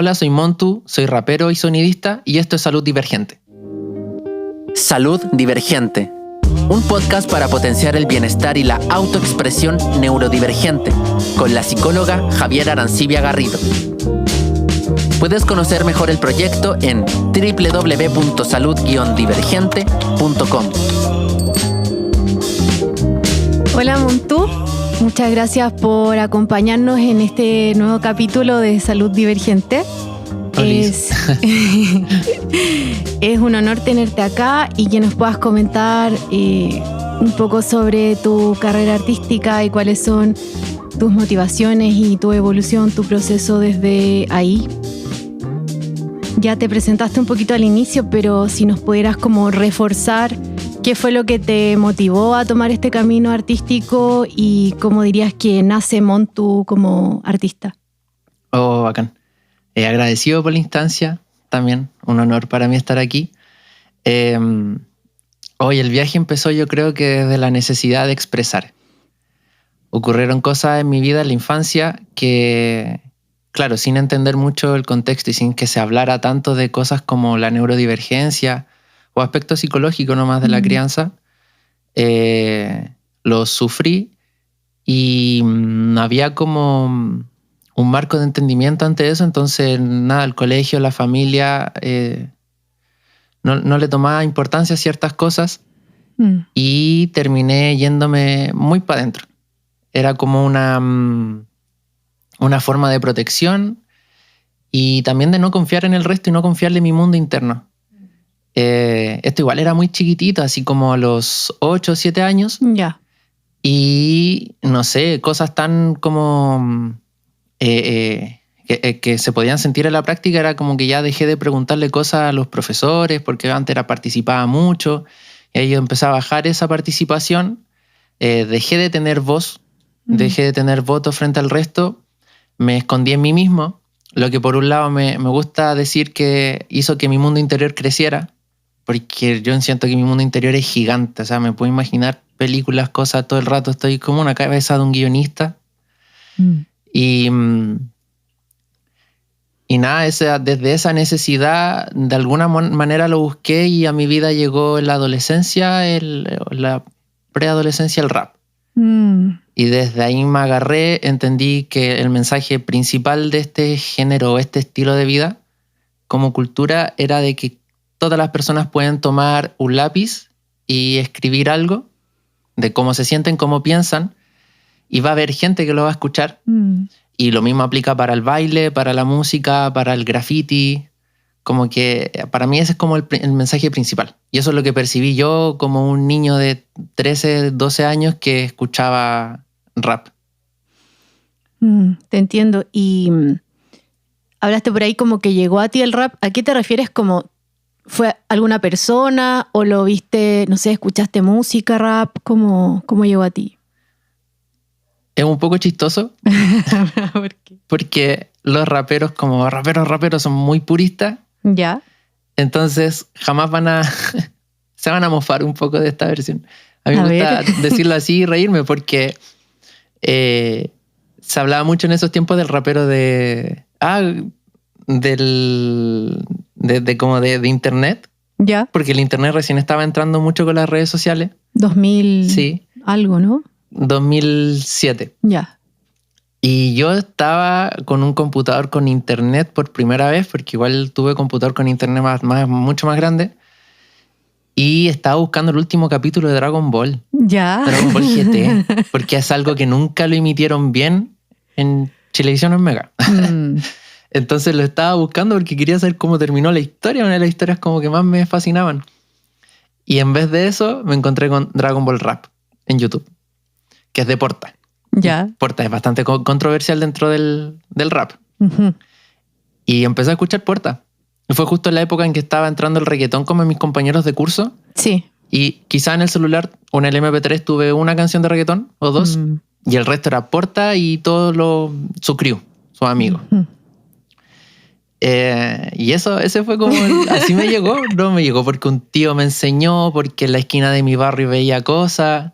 Hola, soy Montu, soy rapero y sonidista y esto es Salud Divergente. Salud Divergente, un podcast para potenciar el bienestar y la autoexpresión neurodivergente, con la psicóloga Javiera Arancibia Garrido. Puedes conocer mejor el proyecto en www.salud-divergente.com. Hola Montu, muchas gracias por acompañarnos en este nuevo capítulo de Salud Divergente. Es un honor tenerte acá y que nos puedas comentar un poco sobre tu carrera artística y cuáles son tus motivaciones y tu evolución, tu proceso desde ahí. Ya te presentaste un poquito al inicio, pero si nos pudieras como reforzar qué fue lo que te motivó a tomar este camino artístico y cómo dirías que nace Montu como artista. Oh, bacán. Agradecido por la instancia, también un honor para mí estar aquí. Hoy el viaje empezó, yo creo que desde la necesidad de expresar. Ocurrieron cosas en mi vida en la infancia que, claro, sin entender mucho el contexto y sin que se hablara tanto de cosas como la neurodivergencia o aspectos psicológicos nomás de la crianza, los sufrí y había como un marco de entendimiento ante eso, entonces nada, el colegio, la familia no le tomaba importancia a ciertas cosas y terminé yéndome muy para adentro. Era como una forma de protección y también de no confiar en el resto y no confiarle en mi mundo interno. Esto igual era muy chiquitito, así como a los 8 o 7 años. Ya. Y no sé, cosas tan como que se podían sentir en la práctica, era como que ya dejé de preguntarle cosas a los profesores porque antes participaba mucho y ahí yo empecé a bajar esa participación. Dejé de tener voz, dejé de tener voto frente al resto, me escondí en mí mismo, lo que por un lado me gusta decir que hizo que mi mundo interior creciera, porque yo siento que mi mundo interior es gigante, o sea, me puedo imaginar películas, cosas todo el rato, estoy como una cabeza de un guionista. Y nada, desde esa necesidad de alguna manera lo busqué y a mi vida llegó en la adolescencia, la preadolescencia, el rap. Y desde ahí me agarré, entendí que el mensaje principal de este género, este estilo de vida, como cultura, era de que todas las personas pueden tomar un lápiz y escribir algo de cómo se sienten, cómo piensan, y va a haber gente que lo va a escuchar. Y lo mismo aplica para el baile, para la música, para el graffiti. Como que para mí ese es como el mensaje principal. Y eso es lo que percibí yo como un niño de 13, 12 años que escuchaba rap. Te entiendo. Y hablaste por ahí como que llegó a ti el rap. ¿A qué te refieres? ¿Como fue alguna persona o lo viste, no sé, escuchaste música rap? ¿Cómo llegó a ti? Es un poco chistoso. ¿Por qué? Porque los raperos, como raperos, son muy puristas. Ya. Entonces jamás se van a mofar un poco de esta versión. A mí me gusta decirlo así y reírme porque se hablaba mucho en esos tiempos del rapero de internet. Ya. Porque el internet recién estaba entrando mucho con las redes sociales. 2000 sí. Algo, ¿no? 2007. Ya. Y yo estaba con un computador con internet por primera vez, porque igual tuve computador con internet mucho más grande. Y estaba buscando el último capítulo de Dragon Ball. Ya. Dragon Ball GT. Porque es algo que nunca lo emitieron bien en Chilevisión o en Mega. Entonces lo estaba buscando porque quería saber cómo terminó la historia. Una de las historias como que más me fascinaban. Y en vez de eso me encontré con Dragon Ball Rap en YouTube, que es de Porta. Ya. Porta es bastante controversial dentro del rap. Y empecé a escuchar Porta. Y fue justo en la época en que estaba entrando el reggaetón como mis compañeros de curso. Sí. Y quizá en el celular o en el MP3 tuve una canción de reggaetón o dos. Y el resto era Porta y todo su crew, sus amigos. Y ese fue como así me llegó. No me llegó porque un tío me enseñó, porque en la esquina de mi barrio veía cosas.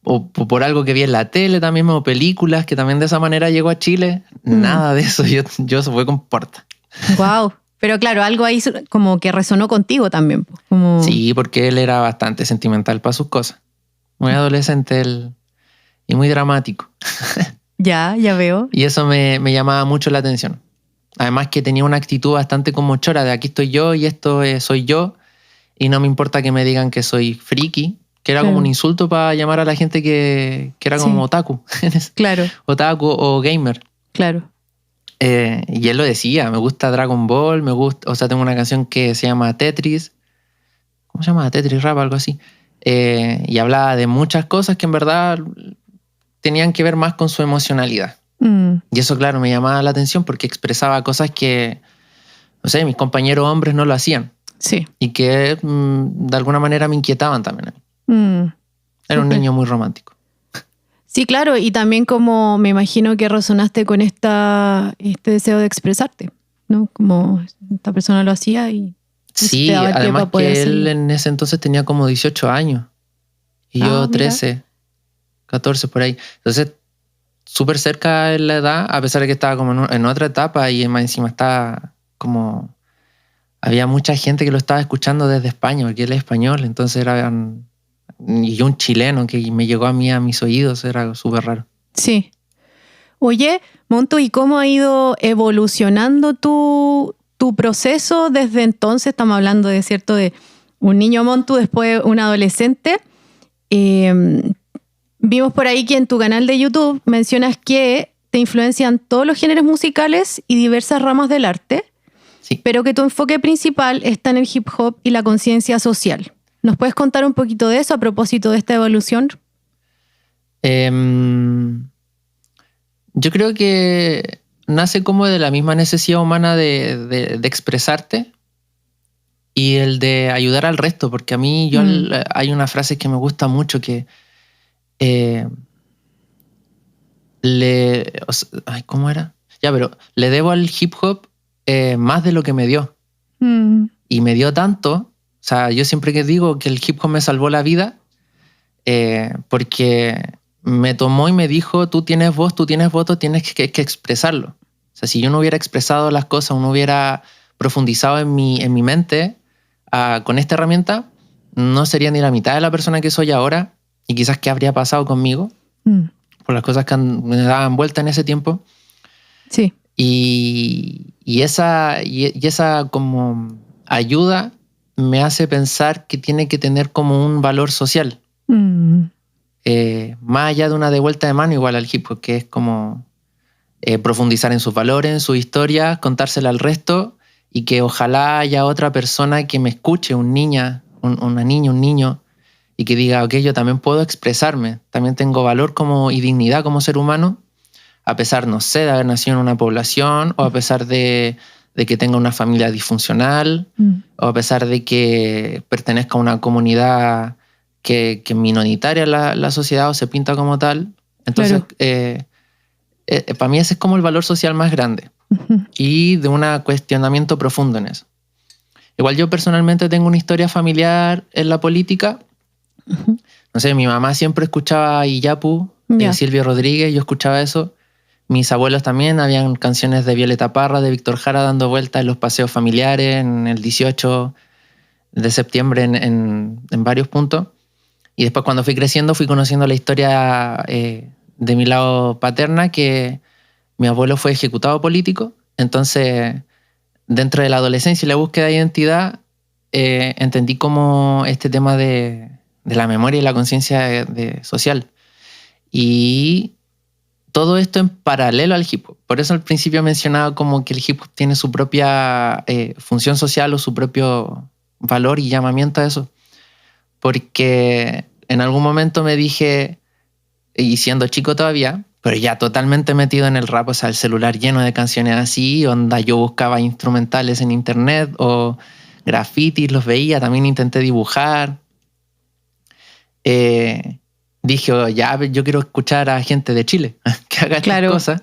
o por algo que vi en la tele también, o películas, que también de esa manera llegó a Chile. Nada de eso, yo se fue con Porta. Wow. Pero claro, algo ahí como que resonó contigo también. Como... Sí, porque él era bastante sentimental para sus cosas. Muy adolescente él y muy dramático. Ya veo. Y eso me llamaba mucho la atención. Además que tenía una actitud bastante como chora de aquí estoy yo y esto soy yo y no me importa que me digan que soy friki, que era como un insulto para llamar a la gente que era como otaku. Claro. Otaku o gamer. Claro. Y él lo decía, me gusta Dragon Ball, tengo una canción que se llama Tetris. ¿Cómo se llama? Tetris Rap, algo así. Y hablaba de muchas cosas que en verdad tenían que ver más con su emocionalidad. Y eso, claro, me llamaba la atención porque expresaba cosas que, no sé, mis compañeros hombres no lo hacían. Sí. Y que de alguna manera me inquietaban también a mí. Era un niño muy romántico. Sí, claro, y también como me imagino que resonaste con este deseo de expresarte, ¿no? Como esta persona lo hacía y... Sí, además que él en ese entonces tenía como 18 años y yo 13, 14 por ahí. Entonces, súper cerca en la edad, a pesar de que estaba como en otra etapa y más encima estaba como... Había mucha gente que lo estaba escuchando desde España, porque él es español, entonces y yo un chileno que me llegó a mí a mis oídos, era súper raro. Sí. Oye, Montu, ¿y cómo ha ido evolucionando tu proceso desde entonces? Estamos hablando de un niño Montu, después un adolescente. Vimos por ahí que en tu canal de YouTube mencionas que te influencian todos los géneros musicales y diversas ramas del arte, sí, pero que tu enfoque principal está en el hip hop y la conciencia social. ¿Nos puedes contar un poquito de eso a propósito de esta evolución? Yo creo que nace como de la misma necesidad humana de expresarte y el de ayudar al resto, porque a mí hay una frase que me gusta mucho que ¿cómo era? Pero le debo al hip hop más de lo que me dio. Y me dio tanto. O sea, yo siempre que digo que el hip hop me salvó la vida, porque me tomó y me dijo, tú tienes voto, tienes que expresarlo. O sea, si yo no hubiera expresado las cosas, no hubiera profundizado en mi mente con esta herramienta, no sería ni la mitad de la persona que soy ahora y quizás qué habría pasado conmigo por las cosas que me daban vuelta en ese tiempo. Sí. Y esa como ayuda me hace pensar que tiene que tener como un valor social. Más allá de una devuelta de mano igual al hip hop, que es como profundizar en sus valores, en su historia, contársela al resto y que ojalá haya otra persona que me escuche, una niña, un niño, y que diga, ok, yo también puedo expresarme, también tengo valor y dignidad como ser humano, a pesar, no sé, de haber nacido en una población o a pesar de que tenga una familia disfuncional o a pesar de que pertenezca a una comunidad que es minoritaria en la sociedad o se pinta como tal. Entonces, para mí ese es como el valor social más grande y de un cuestionamiento profundo en eso. Igual yo personalmente tengo una historia familiar en la política. No sé, mi mamá siempre escuchaba a Iyapu, Silvio Rodríguez, yo escuchaba eso. Mis abuelos también, habían canciones de Violeta Parra, de Víctor Jara dando vueltas en los paseos familiares, en el 18 de septiembre en varios puntos. Y después cuando fui creciendo fui conociendo la historia de mi lado paterna, que mi abuelo fue ejecutado político. Entonces, dentro de la adolescencia y la búsqueda de identidad, entendí como este tema de la memoria y la conciencia social. Y todo esto en paralelo al hip hop. Por eso al principio mencionaba como que el hip hop tiene su propia función social o su propio valor y llamamiento a eso. Porque en algún momento me dije, y siendo chico todavía, pero ya totalmente metido en el rap, o sea, el celular lleno de canciones así, onda yo buscaba instrumentales en internet o grafitis, los veía, también intenté dibujar. Dije, yo quiero escuchar a gente de Chile que haga estas cosas.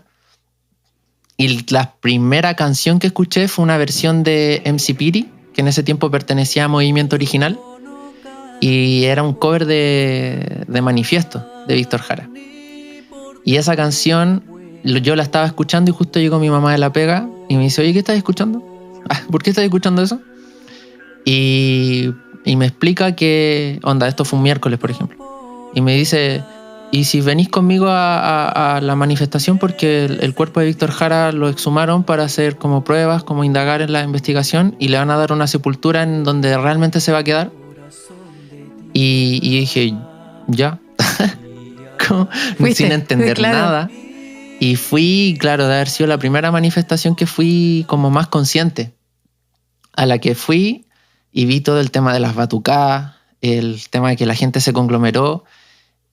Y la primera canción que escuché fue una versión de MC Piri, que en ese tiempo pertenecía a Movimiento Original, y era un cover de Manifiesto, de Víctor Jara. Y esa canción yo la estaba escuchando y justo llegó mi mamá de la pega y me dice, oye, ¿qué estás escuchando? ¿Por qué estás escuchando eso? Y me explica que, esto fue un miércoles, por ejemplo. Y me dice, ¿y si venís conmigo a la manifestación? Porque el cuerpo de Víctor Jara lo exhumaron para hacer como pruebas, como indagar en la investigación, y le van a dar una sepultura en donde realmente se va a quedar. Y dije, ya. Sin entender nada. Y fui, claro, de haber sido la primera manifestación que fui como más consciente, a la que fui y vi todo el tema de las batucadas, el tema de que la gente se conglomeró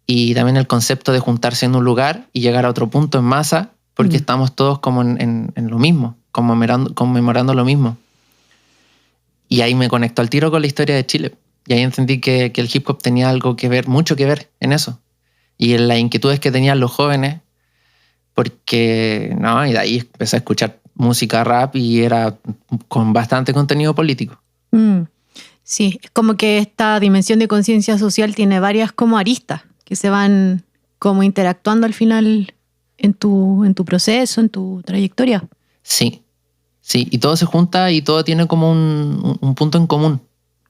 y también el concepto de juntarse en un lugar y llegar a otro punto en masa, porque estamos todos como en lo mismo, conmemorando lo mismo. Y ahí me conectó al tiro con la historia de Chile. Y ahí entendí que el hip hop tenía algo que ver, mucho que ver en eso. Y en las inquietudes que tenían los jóvenes, porque, y de ahí empecé a escuchar música rap y era con bastante contenido político. Sí, es como que esta dimensión de conciencia social tiene varias como aristas que se van como interactuando al final en tu proceso, en tu trayectoria. Sí, y todo se junta y todo tiene como un punto en común,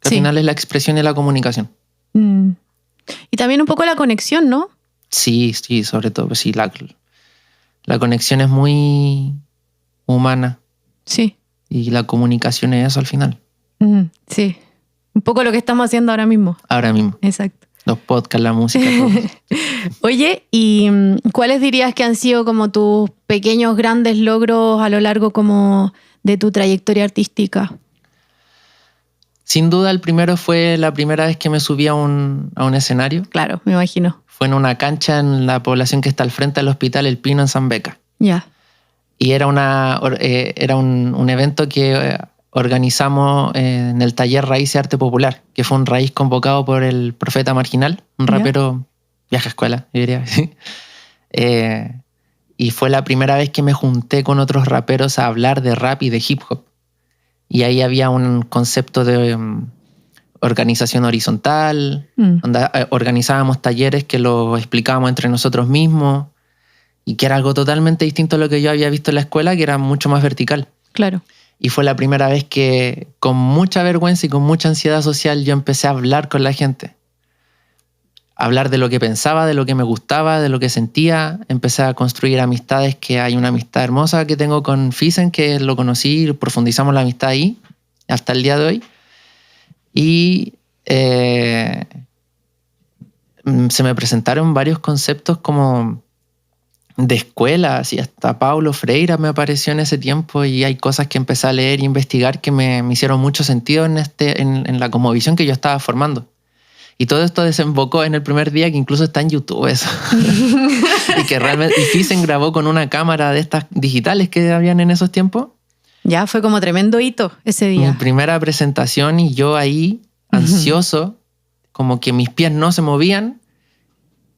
que al final es la expresión y la comunicación. Y también un poco la conexión, ¿no? Sí, sobre todo, pues sí, la conexión es muy humana. Sí. Y la comunicación es eso al final. Sí. Un poco lo que estamos haciendo ahora mismo. Ahora mismo. Exacto. Los podcasts, la música, todo. Oye, ¿y cuáles dirías que han sido como tus pequeños, grandes logros a lo largo como de tu trayectoria artística? Sin duda, el primero fue la primera vez que me subí a un escenario. Claro, me imagino. Fue en una cancha en la población que está al frente del Hospital El Pino en San Beca. Ya. Y era un evento que organizamos en el taller Raíz de Arte Popular, que fue un raíz convocado por el Profeta Marginal, un rapero vieja escuela, yo diría. Y fue la primera vez que me junté con otros raperos a hablar de rap y de hip hop. Y ahí había un concepto de organización horizontal, donde organizábamos talleres que lo explicábamos entre nosotros mismos y que era algo totalmente distinto a lo que yo había visto en la escuela, que era mucho más vertical. Claro. Y fue la primera vez que con mucha vergüenza y con mucha ansiedad social yo empecé a hablar con la gente. Hablar de lo que pensaba, de lo que me gustaba, de lo que sentía. Empecé a construir amistades, que hay una amistad hermosa que tengo con Fisen, que lo conocí y profundizamos la amistad ahí hasta el día de hoy. Y se me presentaron varios conceptos como de escuela, y hasta Paulo Freire me apareció en ese tiempo, y hay cosas que empecé a leer e investigar que me hicieron mucho sentido en la cosmovisión que yo estaba formando. Y todo esto desembocó en el primer día, que incluso está en YouTube eso. Y que realmente Fisen grabó con una cámara de estas digitales que habían en esos tiempos. Ya fue como tremendo hito ese día. Mi primera presentación y yo ahí, ansioso, como que mis pies no se movían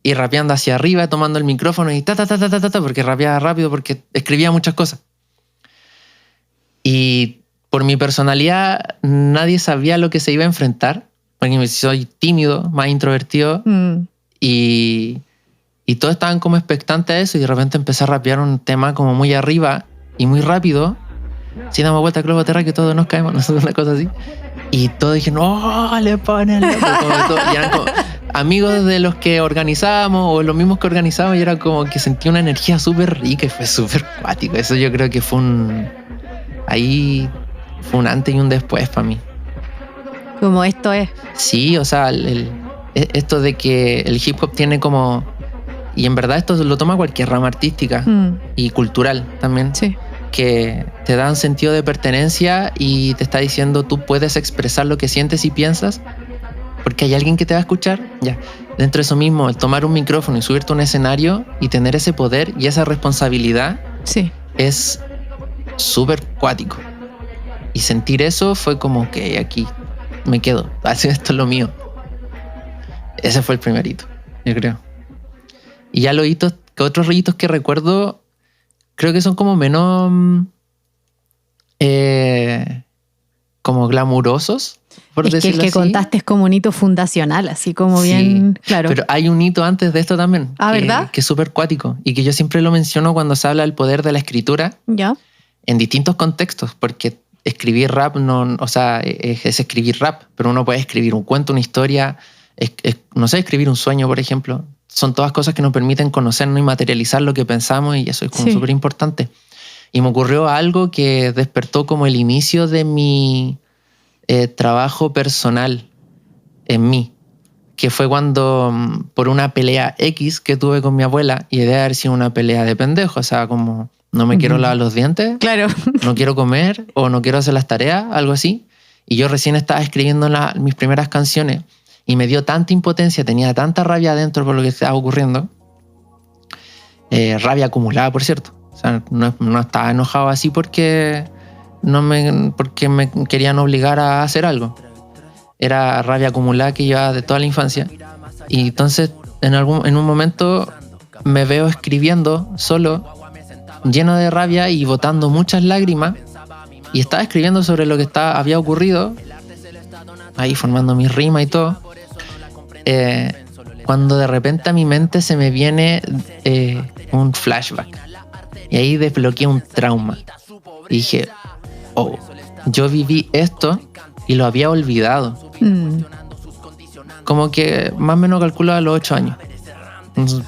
y rapeando hacia arriba, tomando el micrófono y porque rapeaba rápido, porque escribía muchas cosas. Y por mi personalidad nadie sabía lo que se iba a enfrentar, porque soy tímido, más introvertido, y todos estaban como expectantes a eso, y de repente empecé a rapear un tema como muy arriba y muy rápido, si damos vuelta a globo terráqueo, todos nos caemos, no sé, una cosa así. Y todos dijeron, ¡oh, le ponen! Y eran como amigos de los que organizábamos o los mismos que organizábamos, y era como que sentí una energía súper rica y fue súper cuático. Eso yo creo que fue un antes y un después para mí. Como esto es. Sí, o sea, esto de que el hip hop tiene como... Y en verdad esto lo toma cualquier rama artística y cultural también. Sí. Que te da un sentido de pertenencia y te está diciendo tú puedes expresar lo que sientes y piensas porque hay alguien que te va a escuchar. Ya. Dentro de eso mismo, el tomar un micrófono y subirte a un escenario y tener ese poder y esa responsabilidad es súper cuático. Y sentir eso fue como que aquí me quedo, así, esto es lo mío. Ese fue el primer hito, yo creo. Y ya los hitos, que otros hitos que recuerdo, creo que son como menos como glamurosos. por es que el que así. contaste es como un hito fundacional, así como bien, claro. Pero hay un hito antes de esto también. ¿Verdad? Que es súper cuático y que yo siempre lo menciono cuando se habla del poder de la escritura. Ya. En distintos contextos, porque escribir rap es escribir rap, pero uno puede escribir un cuento, una historia, no sé, escribir un sueño, por ejemplo. Son todas cosas que nos permiten conocernos y materializar lo que pensamos, y eso es como súper importante. Y me ocurrió algo que despertó como el inicio de mi trabajo personal en mí, que fue cuando por una pelea X que tuve con mi abuela, y debe haber sido una pelea de pendejo, o sea, como no me quiero lavar los dientes, claro, no quiero comer o no quiero hacer las tareas, algo así. Y yo recién estaba escribiendo mis primeras canciones y me dio tanta impotencia, tenía tanta rabia adentro por lo que estaba ocurriendo, rabia acumulada, por cierto. O sea, no estaba enojado así porque me querían obligar a hacer algo. Era rabia acumulada que llevaba de toda la infancia. Y entonces en un momento me veo escribiendo solo, lleno de rabia y botando muchas lágrimas, y estaba escribiendo sobre lo que había ocurrido, ahí formando mi rima y todo, cuando de repente a mi mente se me viene un flashback, y ahí desbloqueé un trauma y dije, oh, yo viví esto y lo había olvidado. Como que más o menos calculo a los 8 años. Entonces,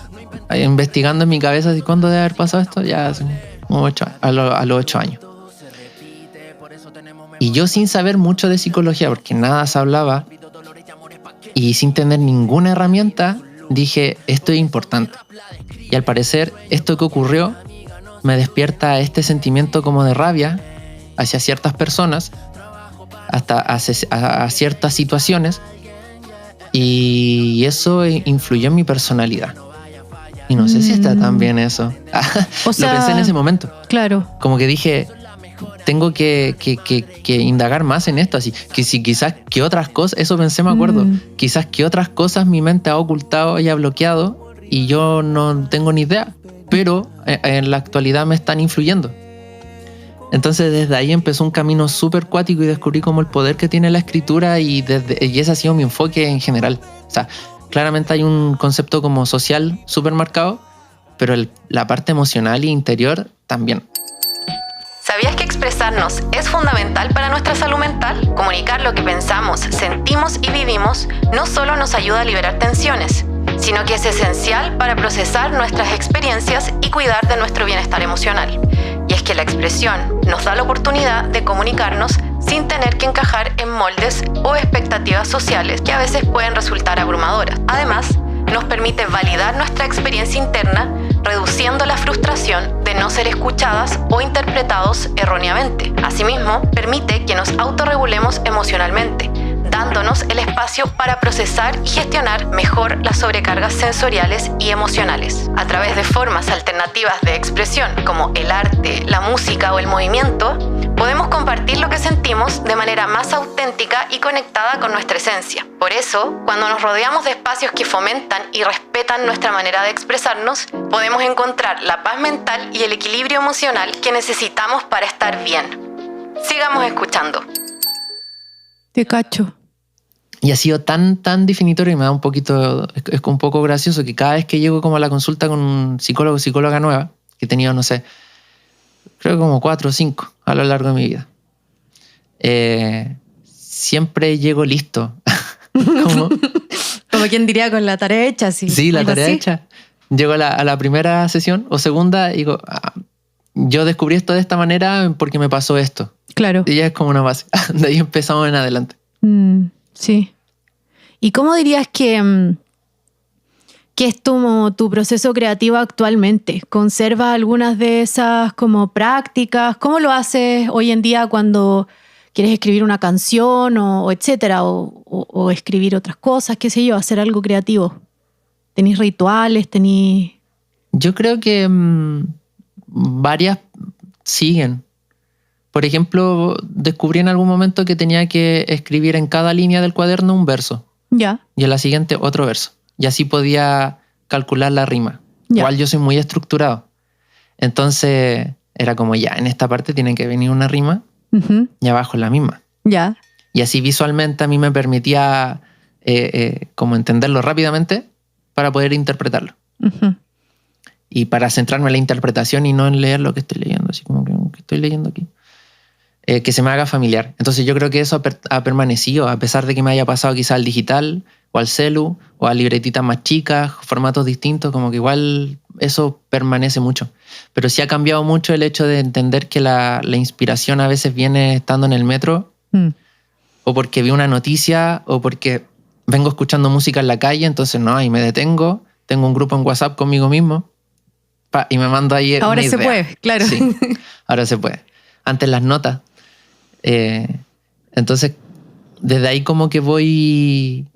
investigando en mi cabeza, ¿cuándo debe haber pasado esto? Ya hace como a los 8 años. Y yo, sin saber mucho de psicología, porque nada se hablaba, y sin tener ninguna herramienta, dije, esto es importante. Y al parecer, esto que ocurrió me despierta este sentimiento como de rabia hacia ciertas personas, hasta a ciertas situaciones, y eso influyó en mi personalidad. Y no sé si está tan bien eso. Lo pensé en ese momento. Claro. Como que dije, tengo que indagar más en esto. Así que si quizás que otras cosas, eso pensé, me acuerdo, quizás que otras cosas mi mente ha ocultado y ha bloqueado y yo no tengo ni idea, pero en la actualidad me están influyendo. Entonces desde ahí empezó un camino súper cuático y descubrí como el poder que tiene la escritura, y ese ha sido mi enfoque en general. O sea, claramente hay un concepto como social súper marcado, pero la parte emocional e interior también. ¿Sabías que expresarnos es fundamental para nuestra salud mental? Comunicar lo que pensamos, sentimos y vivimos no solo nos ayuda a liberar tensiones, sino que es esencial para procesar nuestras experiencias y cuidar de nuestro bienestar emocional. Y es que la expresión nos da la oportunidad de comunicarnos sin tener que encajar en moldes o expectativas sociales que a veces pueden resultar abrumadoras. Además, nos permite validar nuestra experiencia interna, reduciendo la frustración de no ser escuchadas o interpretados erróneamente. Asimismo, permite que nos autorregulemos emocionalmente, dándonos el espacio para procesar y gestionar mejor las sobrecargas sensoriales y emocionales. A través de formas alternativas de expresión como el arte, la música o el movimiento, podemos compartir lo que sentimos de manera más auténtica y conectada con nuestra esencia. Por eso, cuando nos rodeamos de espacios que fomentan y respetan nuestra manera de expresarnos, podemos encontrar la paz mental y el equilibrio emocional que necesitamos para estar bien. Sigamos escuchando. Te cacho. Y ha sido tan definitorio, y me da un poco gracioso, que cada vez que llego como a la consulta con un psicólogo o psicóloga nueva, que he tenido, no sé, creo que como 4 o 5 a lo largo de mi vida, siempre llego listo. Como quien diría, con la tarea hecha. Sí, la tarea hecha. Llego a la primera sesión o segunda y digo, yo descubrí esto de esta manera porque me pasó esto. Claro. Y ya es como una base. De ahí empezamos en adelante. Sí. ¿Y cómo dirías que es tu proceso creativo actualmente? ¿Conservas algunas de esas como prácticas? ¿Cómo lo haces hoy en día cuando quieres escribir una canción o etcétera? O escribir otras cosas, qué sé yo, hacer algo creativo. ¿Tenís rituales? Yo creo que varias siguen. Por ejemplo, descubrí en algún momento que tenía que escribir en cada línea del cuaderno un verso. Ya. Y en la siguiente otro verso. Y así podía calcular la rima. Ya. Igual yo soy muy estructurado. Entonces era como, ya, en esta parte tiene que venir una rima y abajo la misma. Ya. Y así visualmente a mí me permitía como entenderlo rápidamente para poder interpretarlo. Uh-huh. Y para centrarme en la interpretación y no en leer lo que estoy leyendo, así como que estoy leyendo aquí. Que se me haga familiar. Entonces yo creo que eso ha permanecido, a pesar de que me haya pasado quizá al digital o al celu o a libretitas más chicas, formatos distintos, como que igual eso permanece mucho. Pero sí ha cambiado mucho el hecho de entender que la inspiración a veces viene estando en el metro, o porque vi una noticia, o porque vengo escuchando música en la calle, entonces no, ahí me detengo, tengo un grupo en WhatsApp conmigo mismo y me mando ahí ahora una se idea. Puede, claro. Sí, ahora se puede. Antes las notas. Entonces, desde ahí como que voy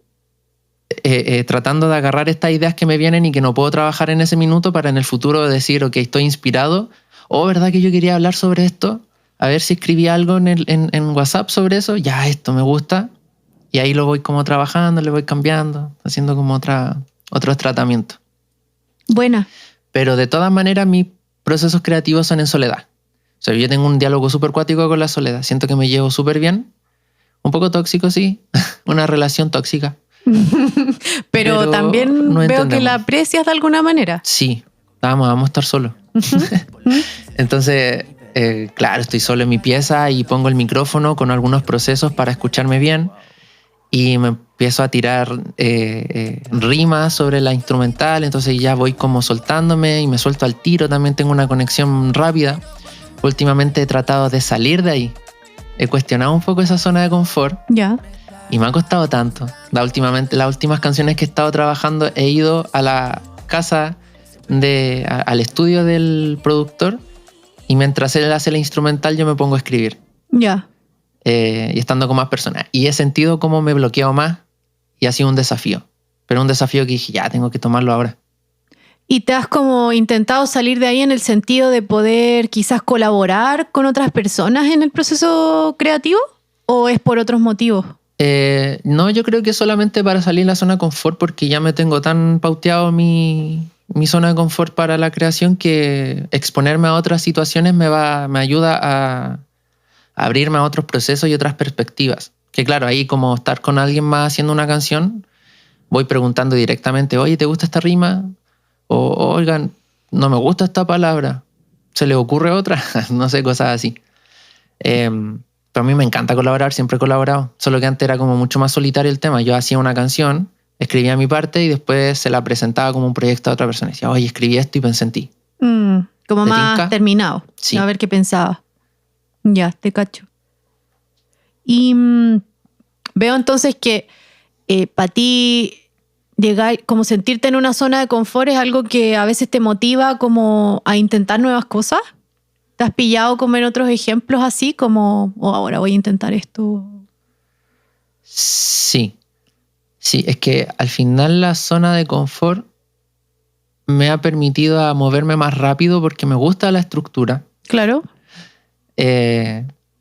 tratando de agarrar estas ideas que me vienen y que no puedo trabajar en ese minuto para en el futuro decir, ok, estoy inspirado. ¿Verdad que yo quería hablar sobre esto? A ver si escribí algo en WhatsApp sobre eso. Ya, esto me gusta. Y ahí lo voy como trabajando, le voy cambiando, haciendo como otros tratamientos. Buena. Pero de todas maneras, mis procesos creativos son en soledad. O sea, yo tengo un diálogo súper cuático con la soledad. Siento que me llevo súper bien. Un poco tóxico, sí. Una relación tóxica. Pero también no veo entendemos. que la aprecias de alguna manera. Sí. Vamos a estar solos. Entonces, claro, estoy solo en mi pieza y pongo el micrófono con algunos procesos para escucharme bien. Y me empiezo a tirar rimas sobre la instrumental. Entonces ya voy como soltándome y me suelto al tiro. También tengo una conexión rápida. Últimamente he tratado de salir de ahí. He cuestionado un poco esa zona de confort. Ya. Y me ha costado tanto. Las últimas canciones que he estado trabajando, he ido a la casa, al estudio del productor, y mientras él hace la instrumental yo me pongo a escribir. Ya. Y estando con más personas. Y he sentido como me bloqueo más y ha sido un desafío. Pero un desafío que dije, ya, tengo que tomarlo ahora. ¿Y te has como intentado salir de ahí en el sentido de poder quizás colaborar con otras personas en el proceso creativo? ¿O es por otros motivos? No, yo creo que solamente para salir de la zona de confort, porque ya me tengo tan pauteado mi zona de confort para la creación que exponerme a otras situaciones me ayuda a abrirme a otros procesos y otras perspectivas. Que claro, ahí como estar con alguien más haciendo una canción, voy preguntando directamente, oye, ¿te gusta esta rima? O, oigan, no me gusta esta palabra, ¿se le ocurre otra? No sé, cosas así. Pero a mí me encanta colaborar, siempre he colaborado. Solo que antes era como mucho más solitario el tema. Yo hacía una canción, escribía mi parte y después se la presentaba como un proyecto a otra persona. Y decía, oye, escribí esto y pensé en ti. Como más tinca? Terminado. Sí. A ver qué pensaba. Ya, te cacho. Y veo entonces que para ti llegar, como sentirte en una zona de confort es algo que a veces te motiva como a intentar nuevas cosas. ¿Te has pillado como en otros ejemplos así como, ahora voy a intentar esto? Sí. Sí, es que al final la zona de confort me ha permitido a moverme más rápido porque me gusta la estructura. Claro.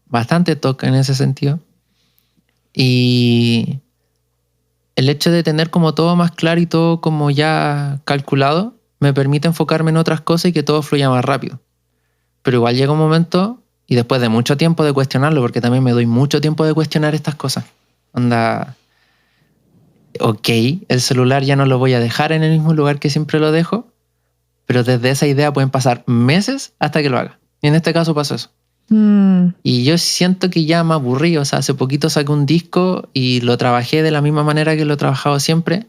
Bastante toque en ese sentido. Y el hecho de tener como todo más claro y todo como ya calculado me permite enfocarme en otras cosas y que todo fluya más rápido. Pero igual llega un momento, y después de mucho tiempo de cuestionarlo, porque también me doy mucho tiempo de cuestionar estas cosas. Onda, ok, el celular ya no lo voy a dejar en el mismo lugar que siempre lo dejo, pero desde esa idea pueden pasar meses hasta que lo haga. Y en este caso pasó eso. Y yo siento que ya me aburrí. O sea, hace poquito saqué un disco y lo trabajé de la misma manera que lo he trabajado siempre.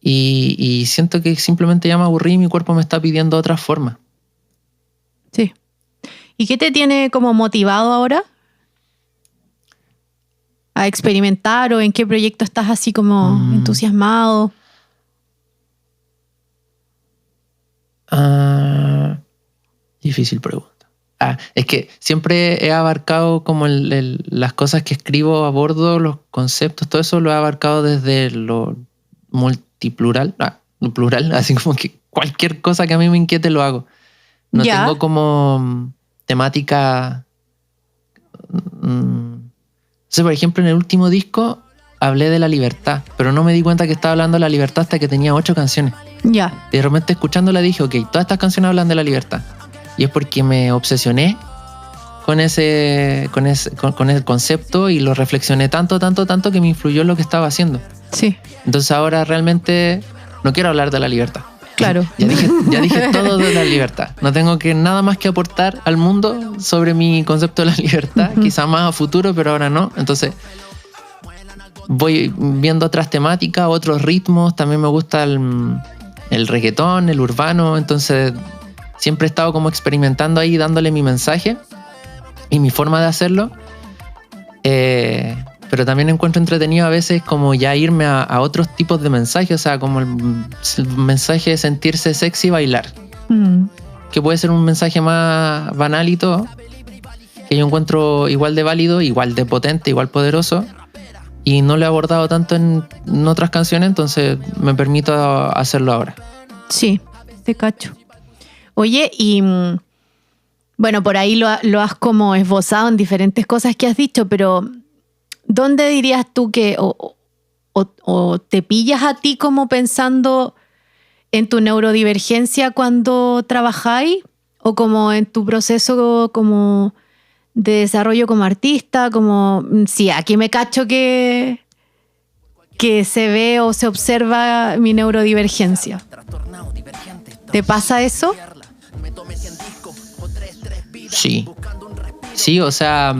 Y siento que simplemente ya me aburrí y mi cuerpo me está pidiendo otra forma. Sí. ¿Y qué te tiene como motivado ahora a experimentar, o en qué proyecto estás así como entusiasmado? Difícil pregunta. Es que siempre he abarcado como las cosas que escribo, abordo, los conceptos, todo eso lo he abarcado desde lo multiplural, lo plural, así como que cualquier cosa que a mí me inquiete lo hago. No tengo como temática. Por ejemplo, en el último disco hablé de la libertad, pero no me di cuenta que estaba hablando de la libertad hasta que tenía 8 canciones. Ya. De repente escuchándola dije, ok, todas estas canciones hablan de la libertad. Y es porque me obsesioné con el concepto y lo reflexioné tanto que me influyó en lo que estaba haciendo. Sí. Entonces ahora realmente no quiero hablar de la libertad. Claro. Ya dije todo de la libertad. No tengo nada más que aportar al mundo sobre mi concepto de la libertad. Quizá más a futuro, pero ahora no. Entonces voy viendo otras temáticas, otros ritmos. También me gusta el reggaetón, el urbano. Entonces siempre he estado como experimentando ahí, dándole mi mensaje y mi forma de hacerlo. Pero también encuentro entretenido a veces como ya irme a otros tipos de mensajes, o sea, como el mensaje de sentirse sexy y bailar. Que puede ser un mensaje más banal y todo, que yo encuentro igual de válido, igual de potente, igual poderoso, y no lo he abordado tanto en otras canciones, entonces me permito hacerlo ahora. Sí, te cacho. Oye, y bueno, por ahí lo has como esbozado en diferentes cosas que has dicho, pero ¿dónde dirías tú que o te pillas a ti como pensando en tu neurodivergencia cuando trabajáis o como en tu proceso como de desarrollo como artista? Como, sí, aquí me cacho que se ve o se observa mi neurodivergencia. ¿Te pasa eso? Sí, o sea,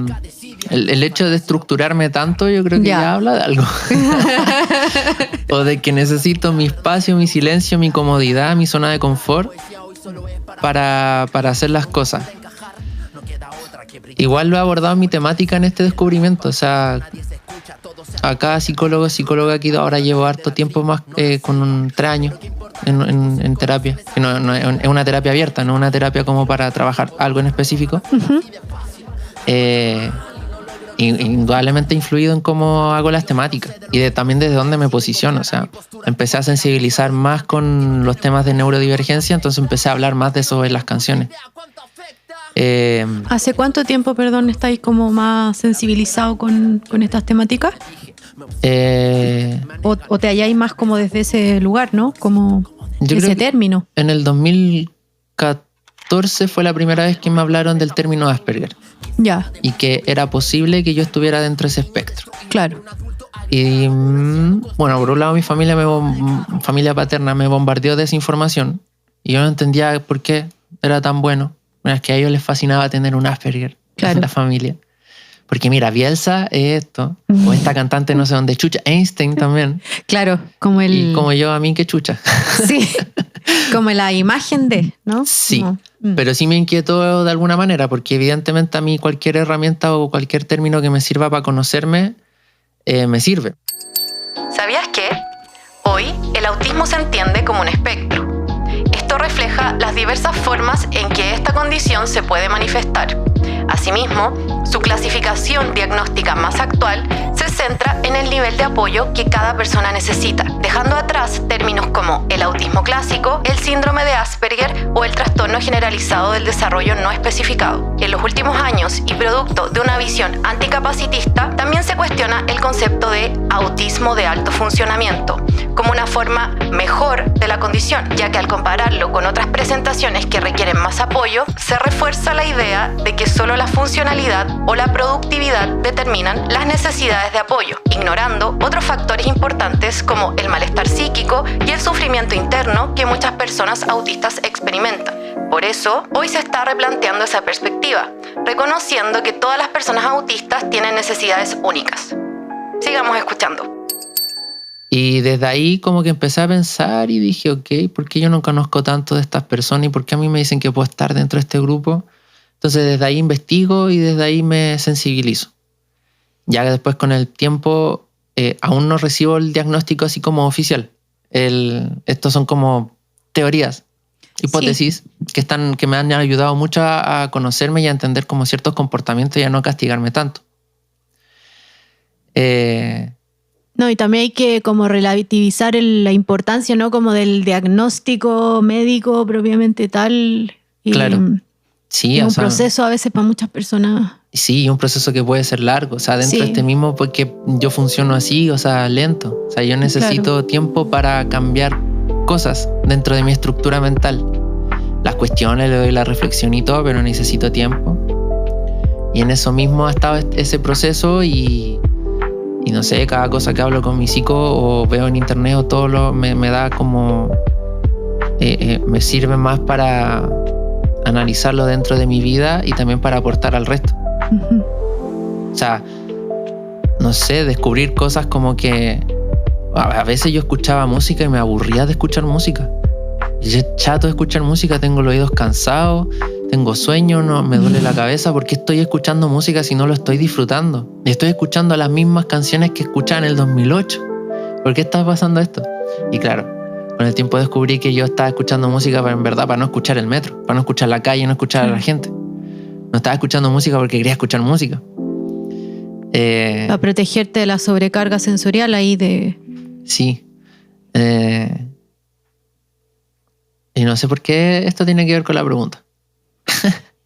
el hecho de estructurarme tanto yo creo que ya habla de algo. O de que necesito mi espacio, mi silencio, mi comodidad, mi zona de confort para hacer las cosas. Igual lo he abordado en mi temática en este descubrimiento. O sea, acá psicóloga aquí ahora llevo harto tiempo más, con 3 años en terapia. No, es una terapia abierta, no una terapia como para trabajar algo en específico. Indudablemente influido en cómo hago las temáticas y también desde dónde me posiciono. O sea, empecé a sensibilizar más con los temas de neurodivergencia, entonces empecé a hablar más de eso en las canciones. ¿Hace cuánto tiempo, perdón, estáis como más sensibilizado con estas temáticas? ¿O te halláis más como desde ese lugar, ¿no? Como ese término. En el 2014 fue la primera vez que me hablaron del término Asperger. Ya. Y que era posible que yo estuviera dentro de ese espectro. Claro. Y bueno, por un lado mi familia paterna me bombardeó de esa información y yo no entendía por qué era tan bueno. Es que a ellos les fascinaba tener un Asperger, claro, en la familia. Porque mira, Bielsa es esto, o esta cantante no sé dónde chucha, Einstein también. Claro, como y como yo a mí que chucha. Sí, como la imagen de, ¿no? Sí, pero sí me inquietó de alguna manera, porque evidentemente a mí cualquier herramienta o cualquier término que me sirva para conocerme, me sirve. ¿Sabías que? Hoy el autismo se entiende como un espectro. Esto refleja las diversas formas en que esta condición se puede manifestar. Asimismo, su clasificación diagnóstica más actual se centra en el nivel de apoyo que cada persona necesita, dejando atrás términos como el autismo clásico, el síndrome de Asperger o el trastorno generalizado del desarrollo no especificado. En los últimos años, y producto de una visión anticapacitista, también se cuestiona el concepto de autismo de alto funcionamiento, como una forma mejor de la condición, ya que al compararlo con otras presentaciones que requieren más apoyo, se refuerza la idea de que solo la funcionalidad o la productividad determinan las necesidades de apoyo, ignorando otros factores importantes como el malestar psíquico y el sufrimiento interno que muchas personas autistas experimentan. Por eso, hoy se está replanteando esa perspectiva, reconociendo que todas las personas autistas tienen necesidades únicas. Sigamos escuchando. Y desde ahí como que empecé a pensar y dije, ok, ¿por qué yo no conozco tanto de estas personas y por qué a mí me dicen que puedo estar dentro de este grupo? Entonces desde ahí investigo y desde ahí me sensibilizo. Ya que después con el tiempo aún no recibo el diagnóstico así como oficial. Estos son como teorías, hipótesis, sí, que me han ayudado mucho a conocerme y a entender como ciertos comportamientos y a no castigarme tanto. No, y también hay que como relativizar la importancia, ¿no? Como del diagnóstico médico propiamente tal. Y claro. Sí, es un proceso a veces para muchas personas. Sí, un proceso que puede ser largo. O sea, dentro de este mismo, porque yo funciono así, o sea, lento. O sea, yo necesito tiempo para cambiar cosas dentro de mi estructura mental. Las cuestiones, le doy la reflexión y todo, pero necesito tiempo. Y en eso mismo ha estado ese proceso y no sé, cada cosa que hablo con mi psico o veo en internet o todo me da como... me sirve más para analizarlo dentro de mi vida y también para aportar al resto. O sea, no sé, descubrir cosas como que a veces yo escuchaba música y me aburría de escuchar música. Yo chato de escuchar música, tengo los oídos cansados, tengo sueño, no me duele la cabeza. ¿Por qué estoy escuchando música si no lo estoy disfrutando? Y estoy escuchando las mismas canciones que escuchaba en el 2008. ¿Por qué está pasando esto? Y claro, con el tiempo descubrí que yo estaba escuchando música para, en verdad, para no escuchar el metro, para no escuchar la calle, no escuchar a la gente. No estaba escuchando música porque quería escuchar música. Para protegerte de la sobrecarga sensorial ahí de... Sí. Y no sé por qué esto tiene que ver con la pregunta.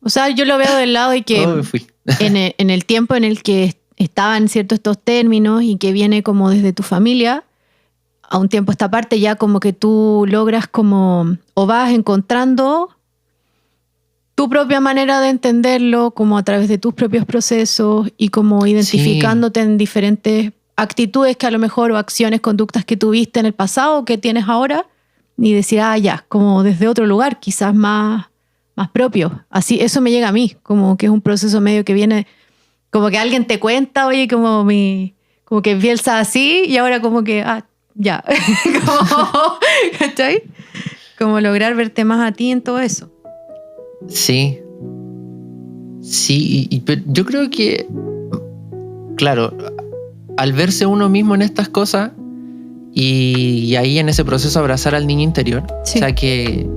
O sea, yo lo veo del lado de que en el tiempo en el que estaban ciertos estos términos y que viene como desde tu familia, a un tiempo esta parte ya como que tú logras como, o vas encontrando tu propia manera de entenderlo, como a través de tus propios procesos y como identificándote en diferentes actitudes que a lo mejor o acciones, conductas que tuviste en el pasado o que tienes ahora y decir, ya, como desde otro lugar, quizás más propio. Así, eso me llega a mí, como que es un proceso medio que viene, como que alguien te cuenta, oye, como que piensa así y ahora como que, ya. ¿Cachai? Como lograr verte más a ti en todo eso. Sí. Sí, pero yo creo que, claro, al verse uno mismo en estas cosas y ahí en ese proceso abrazar al niño interior, sí. O sea que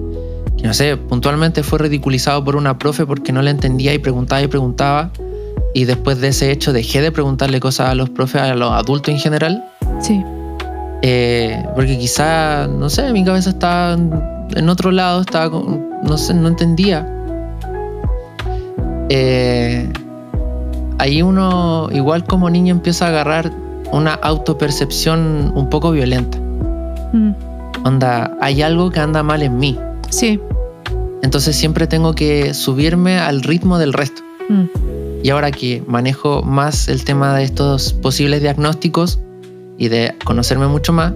no sé, puntualmente fue ridiculizado por una profe porque no le entendía y preguntaba y después de ese hecho dejé de preguntarle cosas a los profes, a los adultos en general. Sí. Porque quizá, no sé, mi cabeza estaba en otro lado, no sé, no entendía. Ahí uno, igual como niño, empieza a agarrar una autopercepción un poco violenta. Onda, hay algo que anda mal en mí. Sí. Entonces siempre tengo que subirme al ritmo del resto. Y ahora que manejo más el tema de estos posibles diagnósticos y de conocerme mucho más,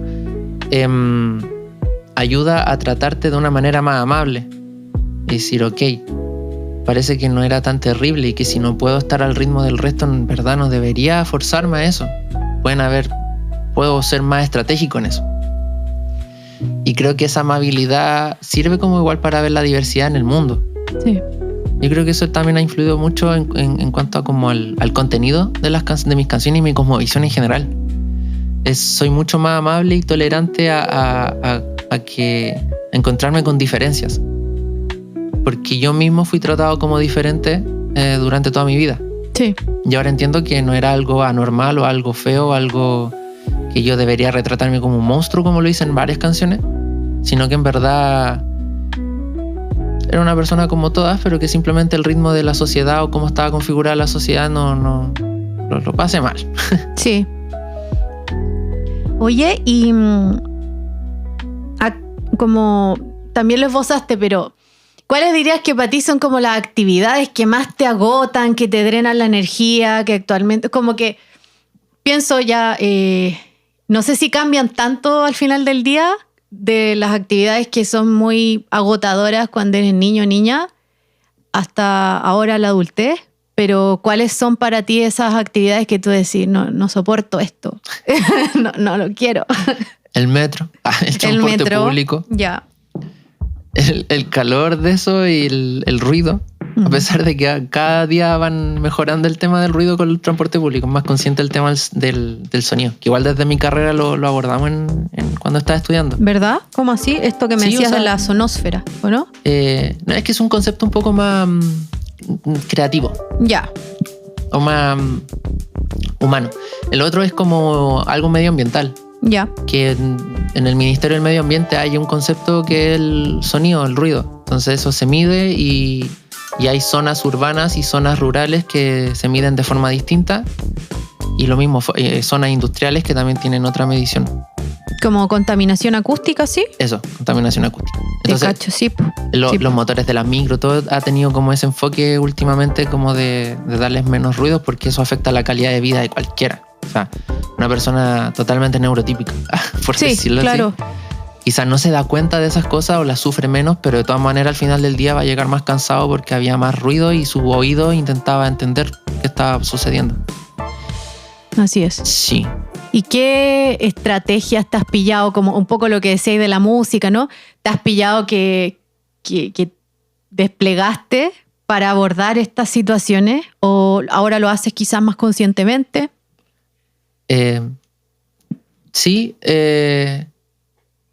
ayuda a tratarte de una manera más amable. Y decir, ok, parece que no era tan terrible y que si no puedo estar al ritmo del resto, en verdad no debería forzarme a eso. Puedo ser más estratégico en eso. Y creo que esa amabilidad sirve como igual para ver la diversidad en el mundo. Sí. Yo creo que eso también ha influido mucho en cuanto a como al contenido de mis canciones y mi cosmovisión en general. Soy mucho más amable y tolerante a encontrarme con diferencias. Porque yo mismo fui tratado como diferente durante toda mi vida. Sí. Y ahora entiendo que no era algo anormal o algo feo o algo que yo debería retratarme como un monstruo, como lo hice en varias canciones, sino que en verdad era una persona como todas, pero que simplemente el ritmo de la sociedad o cómo estaba configurada la sociedad no lo pasé mal. Sí. Oye, y como también lo esbozaste, pero ¿cuáles dirías que para ti son como las actividades que más te agotan, que te drenan la energía, que actualmente, como que pienso ya, no sé si cambian tanto al final del día de las actividades que son muy agotadoras cuando eres niño o niña hasta ahora la adultez, pero ¿cuáles son para ti esas actividades que tú decís, no soporto esto, no lo quiero? El metro, el transporte público. Ya. El calor de eso y el ruido, a pesar de que cada día van mejorando el tema del ruido con el transporte público, más consciente el tema del sonido, que igual desde mi carrera lo abordamos cuando estaba estudiando. ¿Verdad? ¿Cómo así? Esto que me decías, o sea, de la sonósfera, ¿o no? No, es que es un concepto un poco más creativo. Ya. O más humano. El otro es como algo medioambiental. Ya. Que en el Ministerio del Medio Ambiente hay un concepto que es el sonido, el ruido. Entonces eso se mide y hay zonas urbanas y zonas rurales que se miden de forma distinta. Y lo mismo, zonas industriales que también tienen otra medición. ¿Como contaminación acústica, sí? Eso, contaminación acústica. Entonces, cacho, sí. Los motores de las micro, todo ha tenido como ese enfoque últimamente como de darles menos ruidos porque eso afecta la calidad de vida de cualquiera. O sea, una persona totalmente neurotípica, por decirlo claro. así. Quizás no se da cuenta de esas cosas o las sufre menos, pero de todas maneras al final del día va a llegar más cansado porque había más ruido y su oído intentaba entender qué estaba sucediendo. Así es. Sí. ¿Y qué estrategias te has pillado? Como un poco lo que decías de la música, ¿no? ¿Te has pillado que desplegaste para abordar estas situaciones? ¿O ahora lo haces quizás más conscientemente? Sí.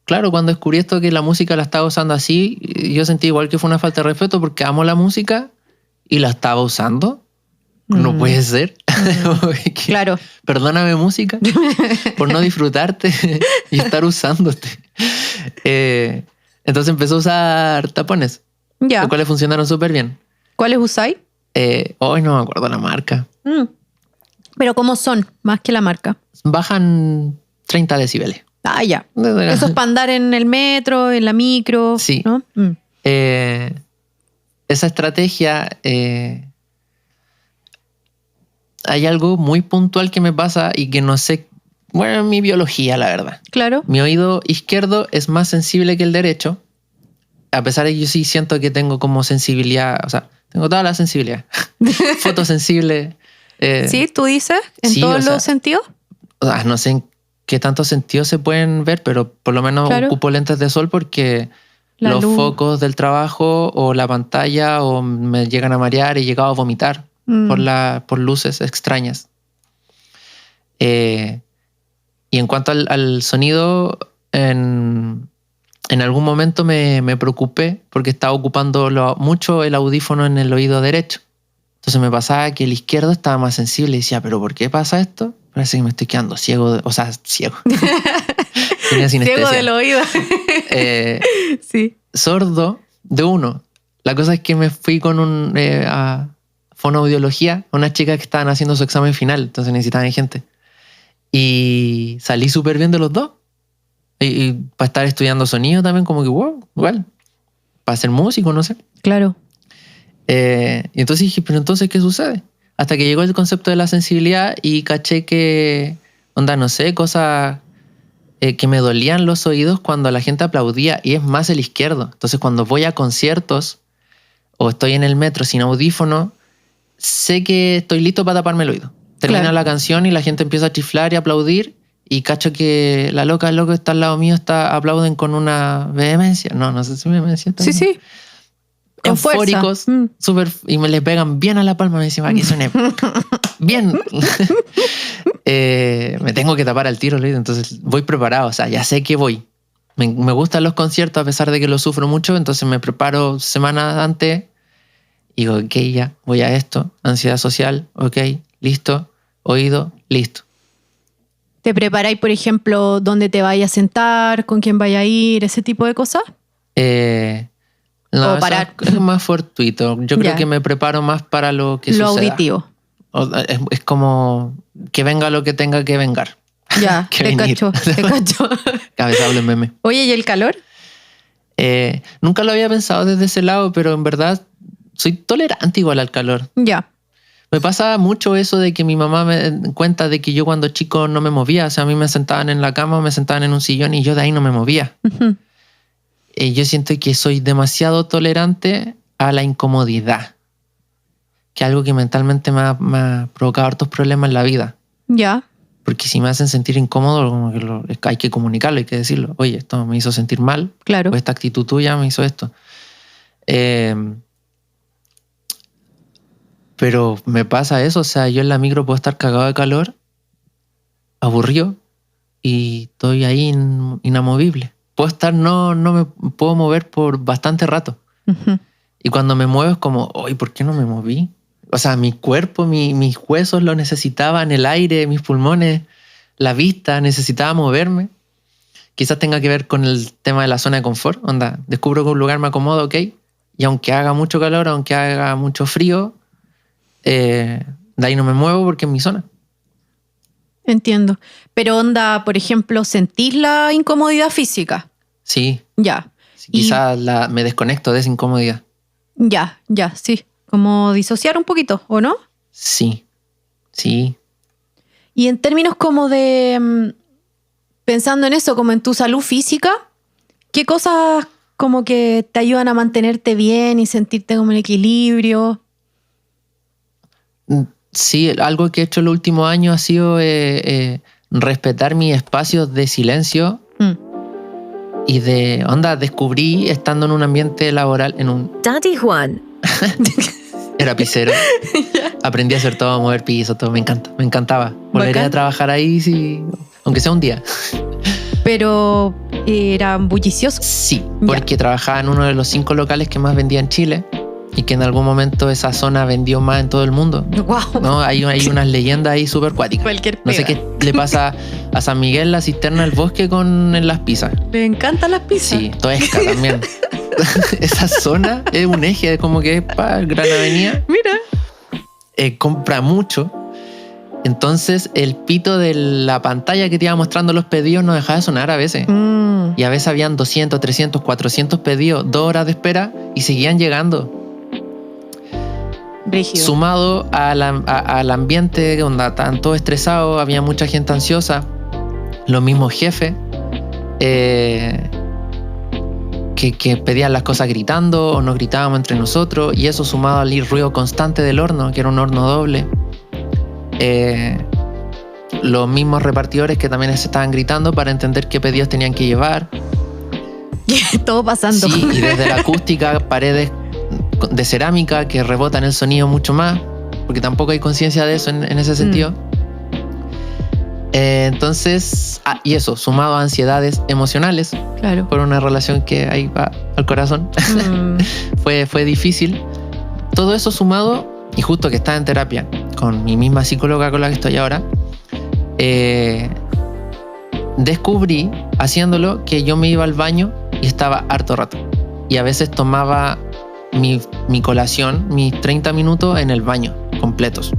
Claro, cuando descubrí esto que la música la estaba usando así, yo sentí igual que fue una falta de respeto porque amo la música y la estaba usando. No puede ser. Claro. Perdóname, música, por no disfrutarte y estar usándote. Entonces empezó a usar tapones, los cuales funcionaron súper bien. ¿Cuáles usáis? Hoy no me acuerdo la marca. ¿Pero cómo son? Más que la marca. Bajan 30 decibeles. Ah, ya. Eso es para andar en el metro, en la micro. Sí. ¿No? Esa estrategia... hay algo muy puntual que me pasa y que no sé, bueno, en mi biología, la verdad. Claro. Mi oído izquierdo es más sensible que el derecho, a pesar de que yo sí siento que tengo como sensibilidad, o sea, tengo toda la sensibilidad. Fotosensible. Sí, tú dices, en todos los sentidos. O sea, no sé en qué tantos sentidos se pueden ver, pero por lo menos ocupo lentes de sol porque los focos del trabajo o la pantalla o me llegan a marear y he llegado a vomitar. Por luces extrañas. Y en cuanto al sonido, en algún momento me preocupé porque estaba ocupando mucho el audífono en el oído derecho. Entonces me pasaba que el izquierdo estaba más sensible y decía, ¿pero por qué pasa esto? Parece que me estoy quedando ciego. Ciego. Tenía sinestesia. Ciego del oído. Sí. Sordo de uno. La cosa es que me fui con a fonoaudiología, unas chicas que estaban haciendo su examen final, entonces necesitaban gente. Y salí súper bien de los dos. Y para estar estudiando sonido también, como que, wow, igual. Para ser músico, no sé. Claro. Y entonces dije, pero entonces, ¿qué sucede? Hasta que llegó el concepto de la sensibilidad y caché que, no sé, cosas que me dolían los oídos cuando la gente aplaudía, y es más el izquierdo. Entonces cuando voy a conciertos o estoy en el metro sin audífono, sé que estoy listo para taparme el oído. Termina la canción y la gente empieza a chiflar y aplaudir y cacho que el loco que está al lado mío aplauden con una vehemencia. No sé si vehemencia también. Sí. Eufóricos, súper, y me le pegan bien a la palma, me dicen, que suene bien. Me tengo que tapar al tiro el oído, entonces voy preparado, o sea, ya sé que voy. Me gustan los conciertos a pesar de que los sufro mucho, entonces me preparo semanas antes. Y digo, ok, ya, voy a esto. Ansiedad social, ok, listo. Oído, listo. ¿Te preparáis, por ejemplo, dónde te vayas a sentar, con quién vayas a ir, ese tipo de cosas? No, es más fortuito. Yo creo que me preparo más para lo que suceda. Lo auditivo. Es como que venga lo que tenga que vengar. Ya, te cacho. Cabezable meme. Oye, ¿y el calor? Nunca lo había pensado desde ese lado, pero en verdad soy tolerante igual al calor. Ya. Me pasa mucho eso de que mi mamá me cuenta de que yo cuando chico no me movía. O sea, a mí me sentaban en la cama, me sentaban en un sillón y yo de ahí no me movía. Uh-huh. Yo siento que soy demasiado tolerante a la incomodidad, que es algo que mentalmente me ha provocado hartos problemas en la vida. Ya. Porque si me hacen sentir incómodo, como que hay que comunicarlo, hay que decirlo. Oye, esto me hizo sentir mal. Claro. O esta actitud tuya me hizo esto. Pero me pasa eso, o sea, yo en la micro puedo estar cagado de calor, aburrido, y estoy ahí inamovible. Puedo estar, no me puedo mover por bastante rato. Uh-huh. Y cuando me muevo es como, oye, ¿por qué no me moví? O sea, mi cuerpo, mis huesos lo necesitaban, el aire, mis pulmones, la vista, necesitaba moverme. Quizás tenga que ver con el tema de la zona de confort. Onda, descubro que un lugar me acomodo, ok, y aunque haga mucho calor, aunque haga mucho frío, de ahí no me muevo porque es mi zona. Entiendo. Pero onda, por ejemplo, ¿sentís la incomodidad física? Sí. Ya. Quizás me desconecto de esa incomodidad. Ya, sí. Como disociar un poquito, ¿o no? Sí. Y en términos como de... pensando en eso, como en tu salud física, ¿qué cosas como que te ayudan a mantenerte bien y sentirte como en equilibrio? Sí, algo que he hecho el último año ha sido respetar mis espacios de silencio y descubrí estando en un ambiente laboral, en un... Daddy Juan. Era pizzero. Aprendí a hacer todo, a mover piso, todo. Me encantaba. Volvería a trabajar ahí, sí, aunque sea un día. Pero ¿era bullicioso? Sí, porque trabajaba en uno de los 5 locales que más vendía en Chile y que en algún momento esa zona vendió más en todo el mundo. Wow. ¿No? Hay unas leyendas ahí súper cuáticas. Cualquier pega. No sé qué le pasa a San Miguel, la cisterna del bosque en las pizzas. ¿Le encantan las pizzas? Sí, Toesca también. Esa zona es un eje, como que es para Gran Avenida. Mira. Compra mucho. Entonces el pito de la pantalla que te iba mostrando los pedidos no dejaba de sonar a veces. Y a veces habían 200, 300, 400 pedidos, 2 horas de espera y seguían llegando. Brígido. Sumado al ambiente donde estaban todos estresados, había mucha gente ansiosa, los mismos jefes que pedían las cosas gritando o nos gritábamos entre nosotros, y eso sumado al ruido constante del horno, que era un horno doble. Los mismos repartidores que también se estaban gritando para entender qué pedidos tenían que llevar. Todo pasando. Sí, y desde la acústica, paredes de cerámica que rebotan el sonido mucho más, porque tampoco hay conciencia de eso en ese sentido. Entonces, y eso, sumado a ansiedades emocionales, claro, por una relación que ahí va al corazón, fue difícil. Todo eso sumado, y justo que estaba en terapia con mi misma psicóloga con la que estoy ahora, descubrí, haciéndolo, que yo me iba al baño y estaba harto rato. Y a veces tomaba mi colación, mis 30 minutos en el baño, completos.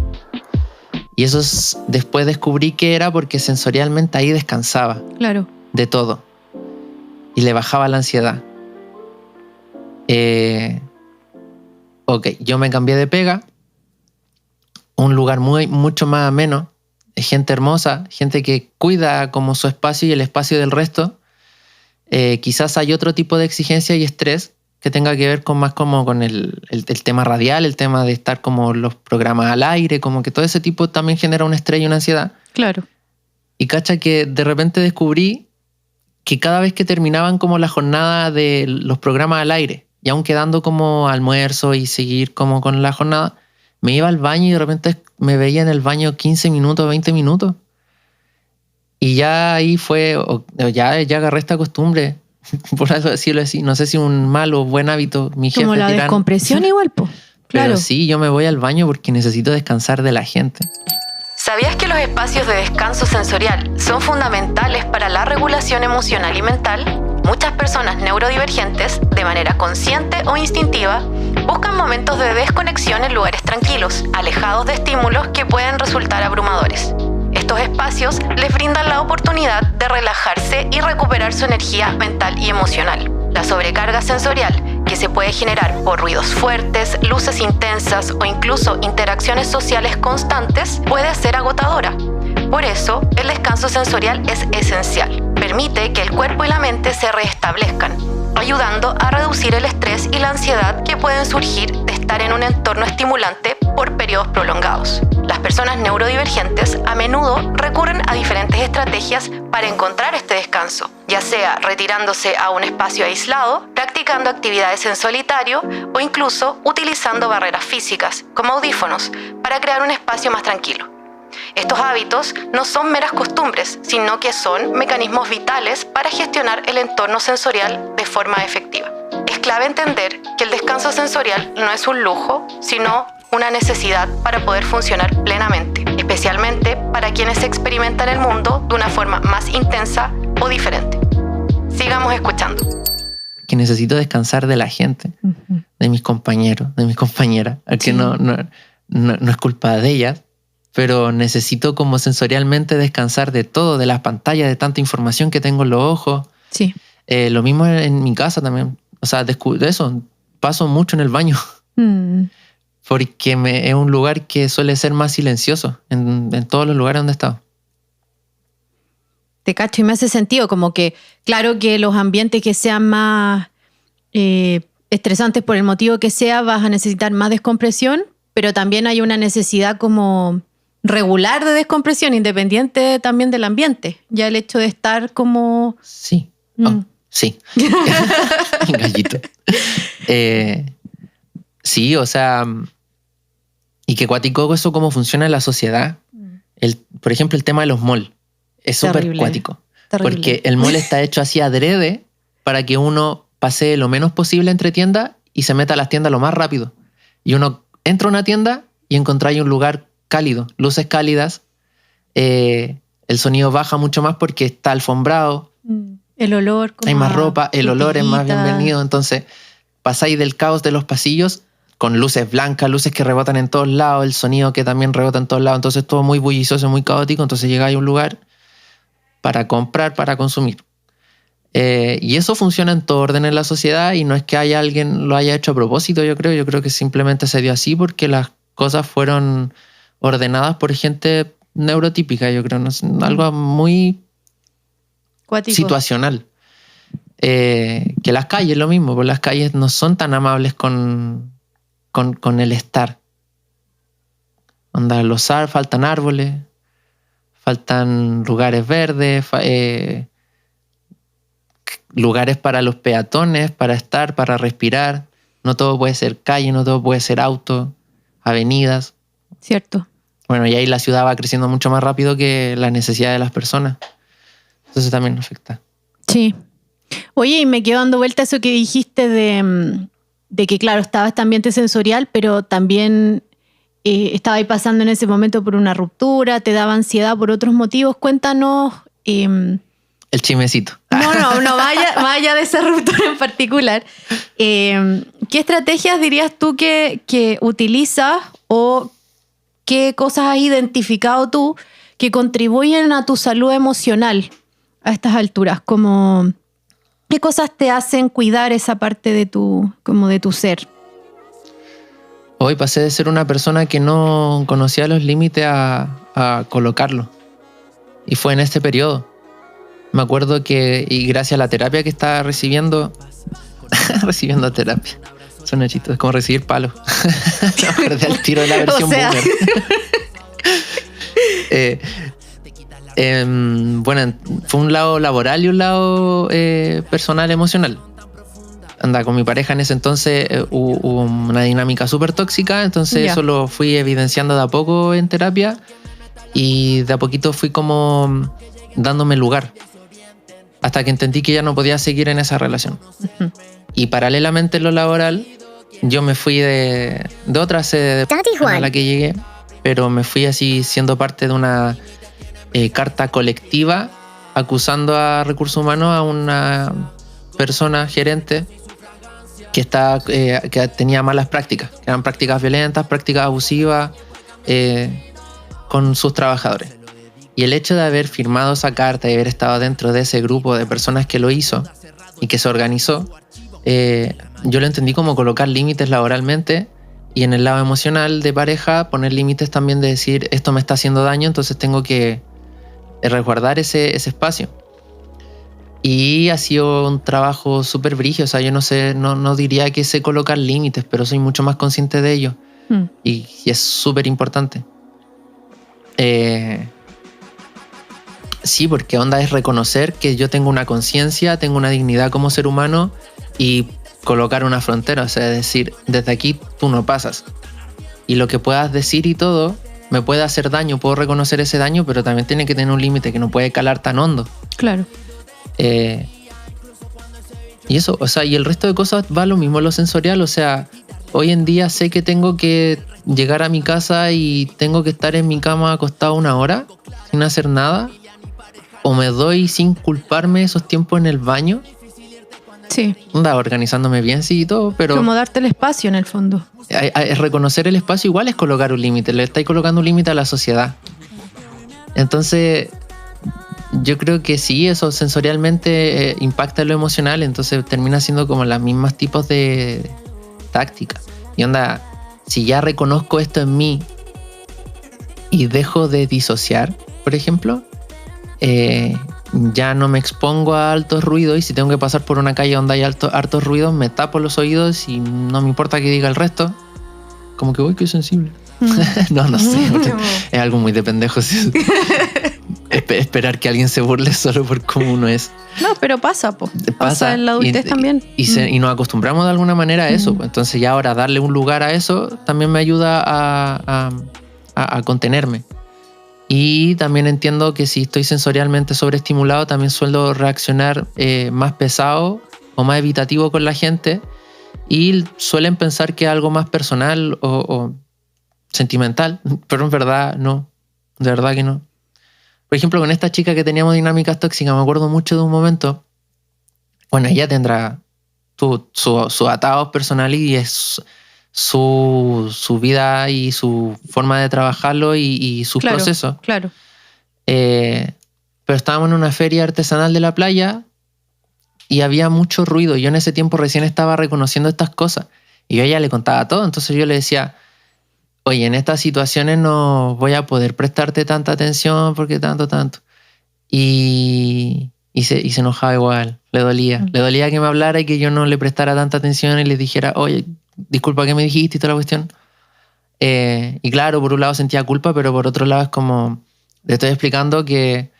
Y eso después descubrí que era porque sensorialmente ahí descansaba. Claro. De todo. Y le bajaba la ansiedad. Ok, yo me cambié de pega. Un lugar mucho más ameno. Gente hermosa, gente que cuida como su espacio y el espacio del resto. Quizás hay otro tipo de exigencia y estrés que tenga que ver más como con el tema radial, el tema de estar como los programas al aire, como que todo ese tipo también genera un estrés y una ansiedad. Claro. Y cacha que de repente descubrí que cada vez que terminaban como la jornada de los programas al aire, y aún quedando como almuerzo y seguir como con la jornada, me iba al baño y de repente me veía en el baño 15 minutos, 20 minutos. Y ya ahí fue, ya agarré esta costumbre, por eso decirlo así, no sé si un mal o buen hábito. Mi jefe como la descompresión igual, po. Claro. Pero sí, yo me voy al baño porque necesito descansar de la gente. ¿Sabías que los espacios de descanso sensorial son fundamentales para la regulación emocional y mental? Muchas personas neurodivergentes, de manera consciente o instintiva, buscan momentos de desconexión en lugares tranquilos, alejados de estímulos que pueden resultar abrumadores. Estos espacios les brindan la oportunidad de relajarse y recuperar su energía mental y emocional. La sobrecarga sensorial, que se puede generar por ruidos fuertes, luces intensas o incluso interacciones sociales constantes, puede ser agotadora. Por eso, el descanso sensorial es esencial. Permite que el cuerpo y la mente se restablezcan, ayudando a reducir el estrés y la ansiedad que pueden surgir de estar en un entorno estimulante por periodos prolongados. Las personas neurodivergentes a menudo recurren a diferentes estrategias para encontrar este descanso, ya sea retirándose a un espacio aislado, practicando actividades en solitario o incluso utilizando barreras físicas, como audífonos, para crear un espacio más tranquilo. Estos hábitos no son meras costumbres, sino que son mecanismos vitales para gestionar el entorno sensorial de forma efectiva. Es clave entender que el descanso sensorial no es un lujo, sino una necesidad para poder funcionar plenamente, especialmente para quienes experimentan el mundo de una forma más intensa o diferente. Sigamos escuchando. Que necesito descansar de la gente, de mis compañeros, de mis compañeras, que no es culpa de ellas, pero necesito como sensorialmente descansar de todo, de las pantallas, de tanta información que tengo en los ojos. Sí. Lo mismo en mi casa también. O sea, de eso, paso mucho en el baño. Porque es un lugar que suele ser más silencioso en todos los lugares donde he estado. Te cacho y me hace sentido, como que claro que los ambientes que sean más estresantes por el motivo que sea, vas a necesitar más descompresión, pero también hay una necesidad como regular de descompresión, independiente también del ambiente. Ya el hecho de estar como... Sí, sí. Gallito. Sí, o sea, y que cuático eso cómo funciona en la sociedad. Por ejemplo, el tema de los malls es súper cuático. Porque el mall está hecho así adrede para que uno pase lo menos posible entre tiendas y se meta a las tiendas lo más rápido. Y uno entra a una tienda y encontráis un lugar cálido, luces cálidas, el sonido baja mucho más porque está alfombrado. El olor. Hay más ropa, el olor es más bienvenido. Entonces pasáis del caos de los pasillos con luces blancas, luces que rebotan en todos lados, el sonido que también rebota en todos lados. Entonces todo muy bullicioso, muy caótico. Entonces llegáis a un lugar para comprar, para consumir. Y eso funciona en todo orden en la sociedad y no es que alguien lo haya hecho a propósito, yo creo que simplemente se dio así porque las cosas fueron ordenadas por gente neurotípica, yo creo, ¿no? Algo muy cuático, situacional. Que las calles, lo mismo, porque las calles no son tan amables con el estar. Faltan árboles, faltan lugares verdes, lugares para los peatones, para estar, para respirar. No todo puede ser calle, no todo puede ser auto, avenidas. Cierto. Bueno, y ahí la ciudad va creciendo mucho más rápido que la necesidad de las personas. Entonces también afecta. Sí. Oye, y me quedo dando vuelta a eso que dijiste de que, claro, estaba este ambiente sensorial, pero también estaba ahí pasando en ese momento por una ruptura, te daba ansiedad por otros motivos. Cuéntanos... el chismecito. No vaya de esa ruptura en particular. ¿Qué estrategias dirías tú que utilizas o qué cosas has identificado tú que contribuyen a tu salud emocional a estas alturas? Como, ¿qué cosas te hacen cuidar esa parte de tu ser? Hoy pasé de ser una persona que no conocía los límites a colocarlo. Y fue en este periodo. Me acuerdo que, y gracias a la terapia que estaba recibiendo terapia. Suena chistoso, es como recibir palos. Me acordé al tiro de la versión boomer. Bueno, fue un lado laboral y un lado personal, emocional. Con mi pareja en ese entonces hubo una dinámica súper tóxica, entonces eso lo fui evidenciando de a poco en terapia y de a poquito fui como dándome lugar. Hasta que entendí que ya no podía seguir en esa relación. Uh-huh. Y paralelamente en lo laboral, yo me fui de otra sede a la que llegué, pero me fui así siendo parte de una carta colectiva acusando a Recursos Humanos a una persona gerente que tenía malas prácticas, que eran prácticas violentas, prácticas abusivas con sus trabajadores. Y el hecho de haber firmado esa carta y haber estado dentro de ese grupo de personas que lo hizo y que se organizó, yo lo entendí como colocar límites laboralmente y en el lado emocional de pareja poner límites también de decir esto me está haciendo daño, entonces tengo que resguardar ese espacio. Y ha sido un trabajo súper brígido, o sea, yo no diría que sé colocar límites, pero soy mucho más consciente de ello y es súper importante. Sí, porque onda es reconocer que yo tengo una conciencia, tengo una dignidad como ser humano y colocar una frontera, o sea, decir, desde aquí tú no pasas. Y lo que puedas decir y todo me puede hacer daño, puedo reconocer ese daño, pero también tiene que tener un límite que no puede calar tan hondo. Claro. Y eso, o sea, y el resto de cosas va lo mismo, lo sensorial, o sea, hoy en día sé que tengo que llegar a mi casa y tengo que estar en mi cama acostado 1 hora sin hacer nada. O me doy sin culparme esos tiempos en el baño Sí. Organizándome bien, sí, y todo, pero... Como darte el espacio, en el fondo. Reconocer el espacio igual es colocar un límite. Le estáis colocando un límite a la sociedad. Entonces, yo creo que sí, eso sensorialmente impacta lo emocional, entonces termina siendo como los mismos tipos de tácticas. Y onda, si ya reconozco esto en mí y dejo de disociar, por ejemplo, ya no me expongo a altos ruidos, y si tengo que pasar por una calle donde hay hartos ruidos, me tapo los oídos y no me importa que diga el resto. Como que voy, que sensible. No sé. Es algo muy de pendejo. ¿Sí? Esperar que alguien se burle solo por cómo uno es. No, pero pasa en la adultez también. Y nos acostumbramos de alguna manera a eso. Entonces ya ahora darle un lugar a eso también me ayuda a contenerme. Y también entiendo que si estoy sensorialmente sobreestimulado, también suelo reaccionar más pesado o más evitativo con la gente, y suelen pensar que es algo más personal o sentimental, pero en verdad no, de verdad que no. Por ejemplo, con esta chica que teníamos dinámicas tóxicas, me acuerdo mucho de un momento. Bueno, ella tendrá su atados personal y es su vida y su forma de trabajarlo y sus procesos. Claro. Pero estábamos en una feria artesanal de la playa y había mucho ruido. Yo en ese tiempo recién estaba reconociendo estas cosas y yo a ella le contaba todo. Entonces yo le decía, oye, en estas situaciones no voy a poder prestarte tanta atención porque tanto. Y se enojaba igual, le dolía. Le dolía que me hablara y que yo no le prestara tanta atención y le dijera, oye, disculpa, ¿qué me dijiste? Y toda la cuestión. Y claro, por un lado sentía culpa, pero por otro lado es como, le estoy explicando que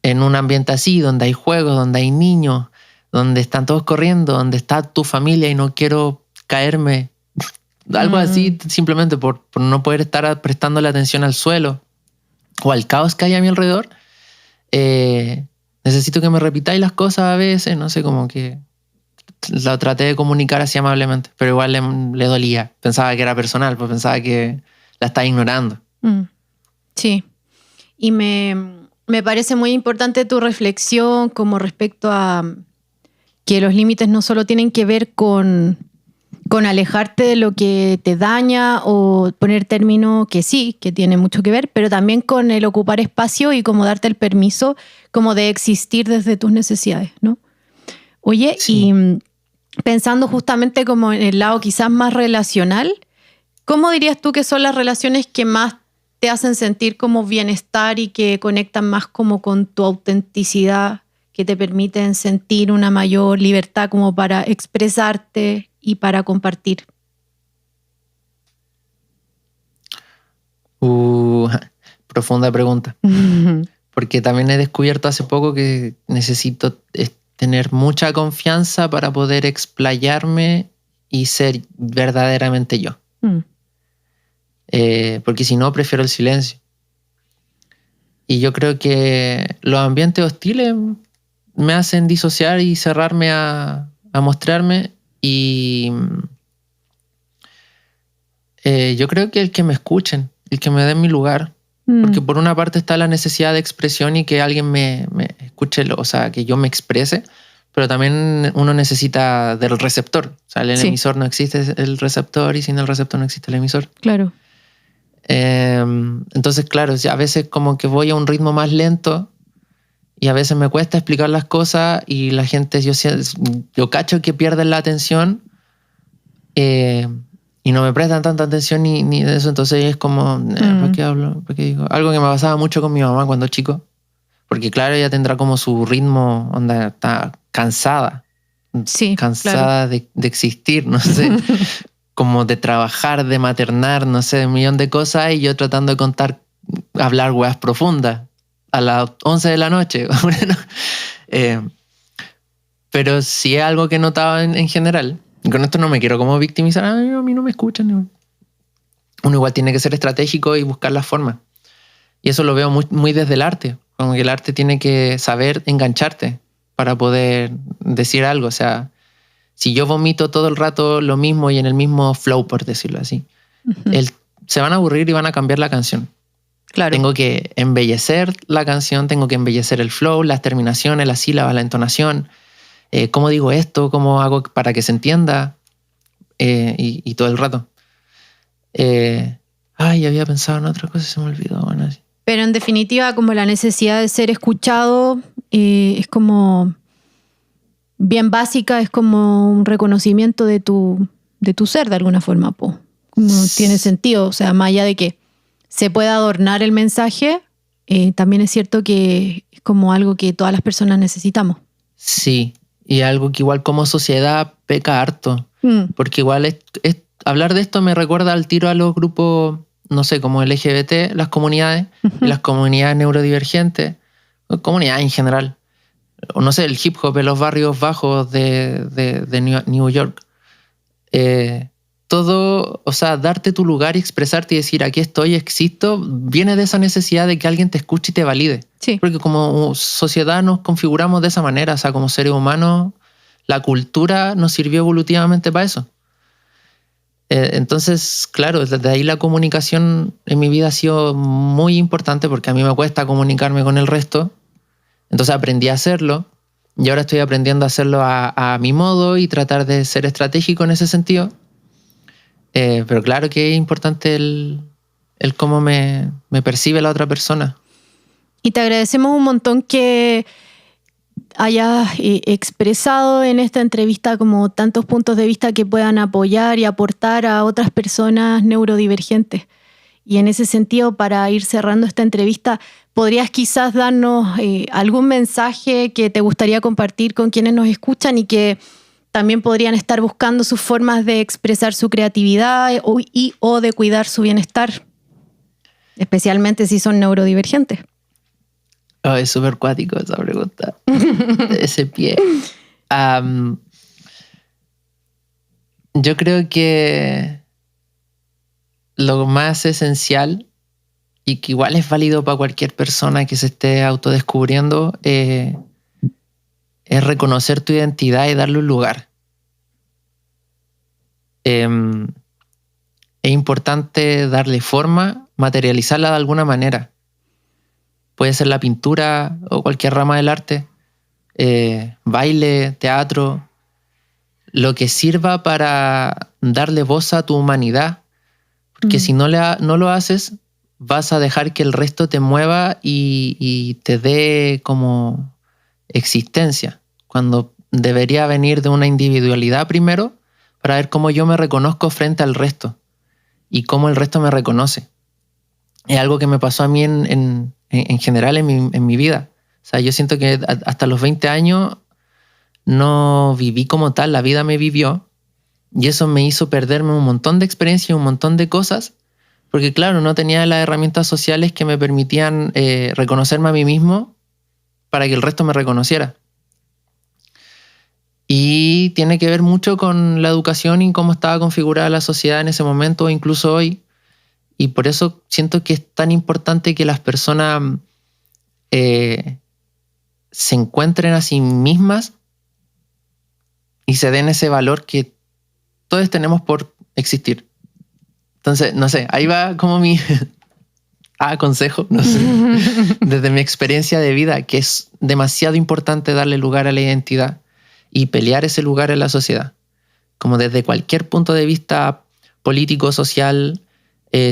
en un ambiente así, donde hay juegos, donde hay niños, donde están todos corriendo, donde está tu familia y no quiero caerme, algo así, simplemente por no poder estar prestándole atención al suelo o al caos que hay a mi alrededor, necesito que me repitáis las cosas a veces, no sé, como que lo traté de comunicar así amablemente, pero igual le dolía. Pensaba que era personal, pues pensaba que la estaba ignorando. Sí. Y me parece muy importante tu reflexión como respecto a que los límites no solo tienen que ver con alejarte de lo que te daña o poner término, que sí, que tiene mucho que ver, pero también con el ocupar espacio y como darte el permiso como de existir desde tus necesidades, ¿no? Oye, sí. Y pensando justamente como en el lado quizás más relacional, ¿cómo dirías tú que son las relaciones que más te hacen sentir como bienestar y que conectan más como con tu autenticidad, que te permiten sentir una mayor libertad como para expresarte y para compartir? Profunda pregunta. Porque también he descubierto hace poco que necesito tener mucha confianza para poder explayarme y ser verdaderamente yo. Porque si no, prefiero el silencio. Y yo creo que los ambientes hostiles me hacen disociar y cerrarme a mostrarme. Y yo creo que el que me escuchen, el que me den mi lugar. Porque por una parte está la necesidad de expresión y que alguien me escuche, o sea, que yo me exprese, pero también uno necesita del receptor. O sea, el emisor no existe el receptor y sin el receptor no existe el emisor. Claro. Entonces, claro, a veces como que voy a un ritmo más lento y a veces me cuesta explicar las cosas y la gente, yo cacho que pierden la atención y no me prestan tanta atención ni de eso. Entonces es como, ¿por qué hablo? ¿Por qué digo? Algo que me pasaba mucho con mi mamá cuando chico, porque claro, ella tendrá como su ritmo, onda, está cansada. Sí, cansada claro. de existir, no sé. Como de trabajar, de maternar, no sé, un millón de cosas, y yo tratando de hablar weas profundas a las 11 de la noche. Pero sí es algo que notaba en general. Y con esto no me quiero como victimizar, a mí no me escuchan. Uno igual tiene que ser estratégico y buscar las formas. Y eso lo veo muy, muy desde el arte. Como que el arte tiene que saber engancharte para poder decir algo. O sea, si yo vomito todo el rato lo mismo y en el mismo flow, por decirlo así, se van a aburrir y van a cambiar la canción. Claro. Tengo que embellecer la canción, tengo que embellecer el flow, las terminaciones, las sílabas, la entonación. ¿Cómo digo esto? ¿Cómo hago para que se entienda? Y todo el rato. Había pensado en otra cosa y se me olvidó. Bueno, sí. Pero en definitiva, como la necesidad de ser escuchado es como bien básica, es como un reconocimiento de tu ser de alguna forma, po. Como tiene sentido, o sea, más allá de que se pueda adornar el mensaje, también es cierto que es como algo que todas las personas necesitamos. Sí, y algo que igual como sociedad peca harto, porque igual hablar de esto me recuerda al tiro a los grupos, no sé, como LGBT, las comunidades, y las comunidades neurodivergentes, comunidades en general, o no sé, el hip hop en los barrios bajos de New York. Todo, o sea, darte tu lugar y expresarte y decir aquí estoy, existo, viene de esa necesidad de que alguien te escuche y te valide. Sí. Porque como sociedad nos configuramos de esa manera, o sea, como seres humanos, la cultura nos sirvió evolutivamente para eso. Entonces, claro, desde ahí la comunicación en mi vida ha sido muy importante porque a mí me cuesta comunicarme con el resto. Entonces aprendí a hacerlo y ahora estoy aprendiendo a hacerlo a mi modo y tratar de ser estratégico en ese sentido. Pero claro que es importante el cómo me percibe la otra persona. Y te agradecemos un montón que hayas expresado en esta entrevista como tantos puntos de vista que puedan apoyar y aportar a otras personas neurodivergentes. Y en ese sentido, para ir cerrando esta entrevista, ¿podrías quizás darnos algún mensaje que te gustaría compartir con quienes nos escuchan y que también podrían estar buscando sus formas de expresar su creatividad o de cuidar su bienestar, especialmente si son neurodivergentes? Oh, es súper cuático esa pregunta. Ese pie. Yo creo que lo más esencial y que igual es válido para cualquier persona que se esté autodescubriendo es reconocer tu identidad y darle un lugar. Es importante darle forma, materializarla de alguna manera. Puede ser la pintura o cualquier rama del arte, baile, teatro, lo que sirva para darle voz a tu humanidad. Porque si no lo haces, vas a dejar que el resto te mueva y te dé como existencia, cuando debería venir de una individualidad primero para ver cómo yo me reconozco frente al resto y cómo el resto me reconoce. Es algo que me pasó a mí en general en mi vida. O sea, yo siento que hasta los 20 años no viví como tal, la vida me vivió y eso me hizo perderme un montón de experiencias y un montón de cosas porque, claro, no tenía las herramientas sociales que me permitían reconocerme a mí mismo para que el resto me reconociera. Y tiene que ver mucho con la educación y cómo estaba configurada la sociedad en ese momento o incluso hoy. Y por eso siento que es tan importante que las personas se encuentren a sí mismas y se den ese valor que todos tenemos por existir. Entonces, no sé, ahí va como mi consejo, no sé, desde mi experiencia de vida, que es demasiado importante darle lugar a la identidad y pelear ese lugar en la sociedad. Como desde cualquier punto de vista político, social,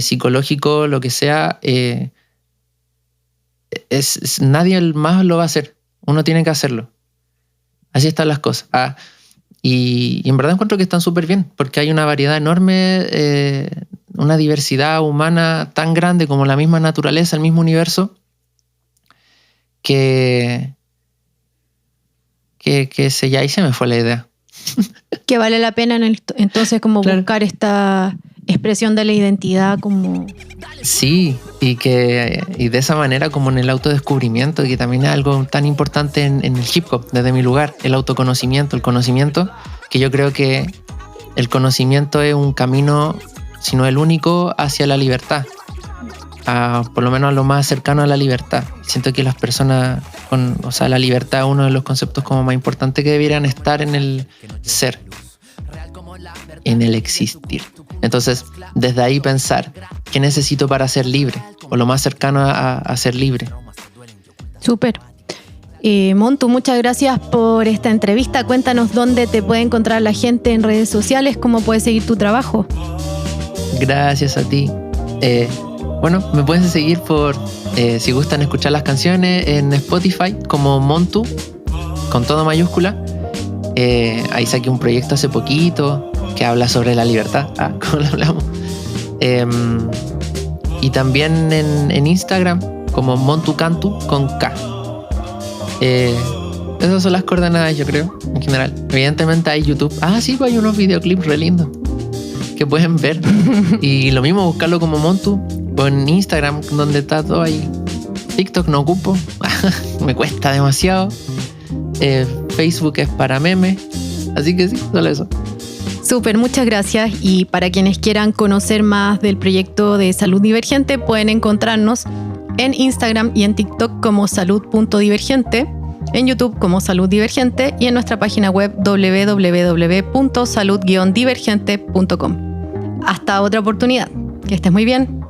psicológico, lo que sea, nadie más lo va a hacer. Uno tiene que hacerlo. Así están las cosas. Y en verdad encuentro que están súper bien, porque hay una variedad enorme, una diversidad humana tan grande como la misma naturaleza, el mismo universo, que ahí se me fue la idea. Que vale la pena entonces como claro, buscar esta expresión de la identidad como... Sí, y de esa manera como en el autodescubrimiento, que también es algo tan importante en el hip hop, desde mi lugar, el autoconocimiento, el conocimiento, que yo creo que el conocimiento es un camino, si no el único, hacia la libertad. Por lo menos a lo más cercano a la libertad. Siento que las personas, la libertad es uno de los conceptos como más importantes que debieran estar en el ser, en el existir. Entonces, desde ahí pensar, ¿qué necesito para ser libre? O lo más cercano a ser libre. Súper. Montu, muchas gracias por esta entrevista. Cuéntanos dónde te puede encontrar la gente en redes sociales, cómo puedes seguir tu trabajo. Gracias a ti. Bueno, me pueden seguir por, si gustan escuchar las canciones, en Spotify como Montu, con todo mayúscula. Ahí saqué un proyecto hace poquito que habla sobre la libertad, como lo hablamos. Y también en Instagram como Montucantu con K. Esas son las coordenadas, yo creo, en general. Evidentemente hay YouTube. Sí, pues hay unos videoclips re lindos que pueden ver. Y lo mismo, buscarlo como Montu o en Instagram, donde está todo ahí. TikTok no ocupo, me cuesta demasiado. Facebook es para memes. Así que sí, solo eso. Súper, muchas gracias. Y para quienes quieran conocer más del proyecto de Salud Divergente, pueden encontrarnos en Instagram y en TikTok como salud.divergente, en YouTube como Salud Divergente y en nuestra página web www.salud-divergente.com. Hasta otra oportunidad. Que estés muy bien.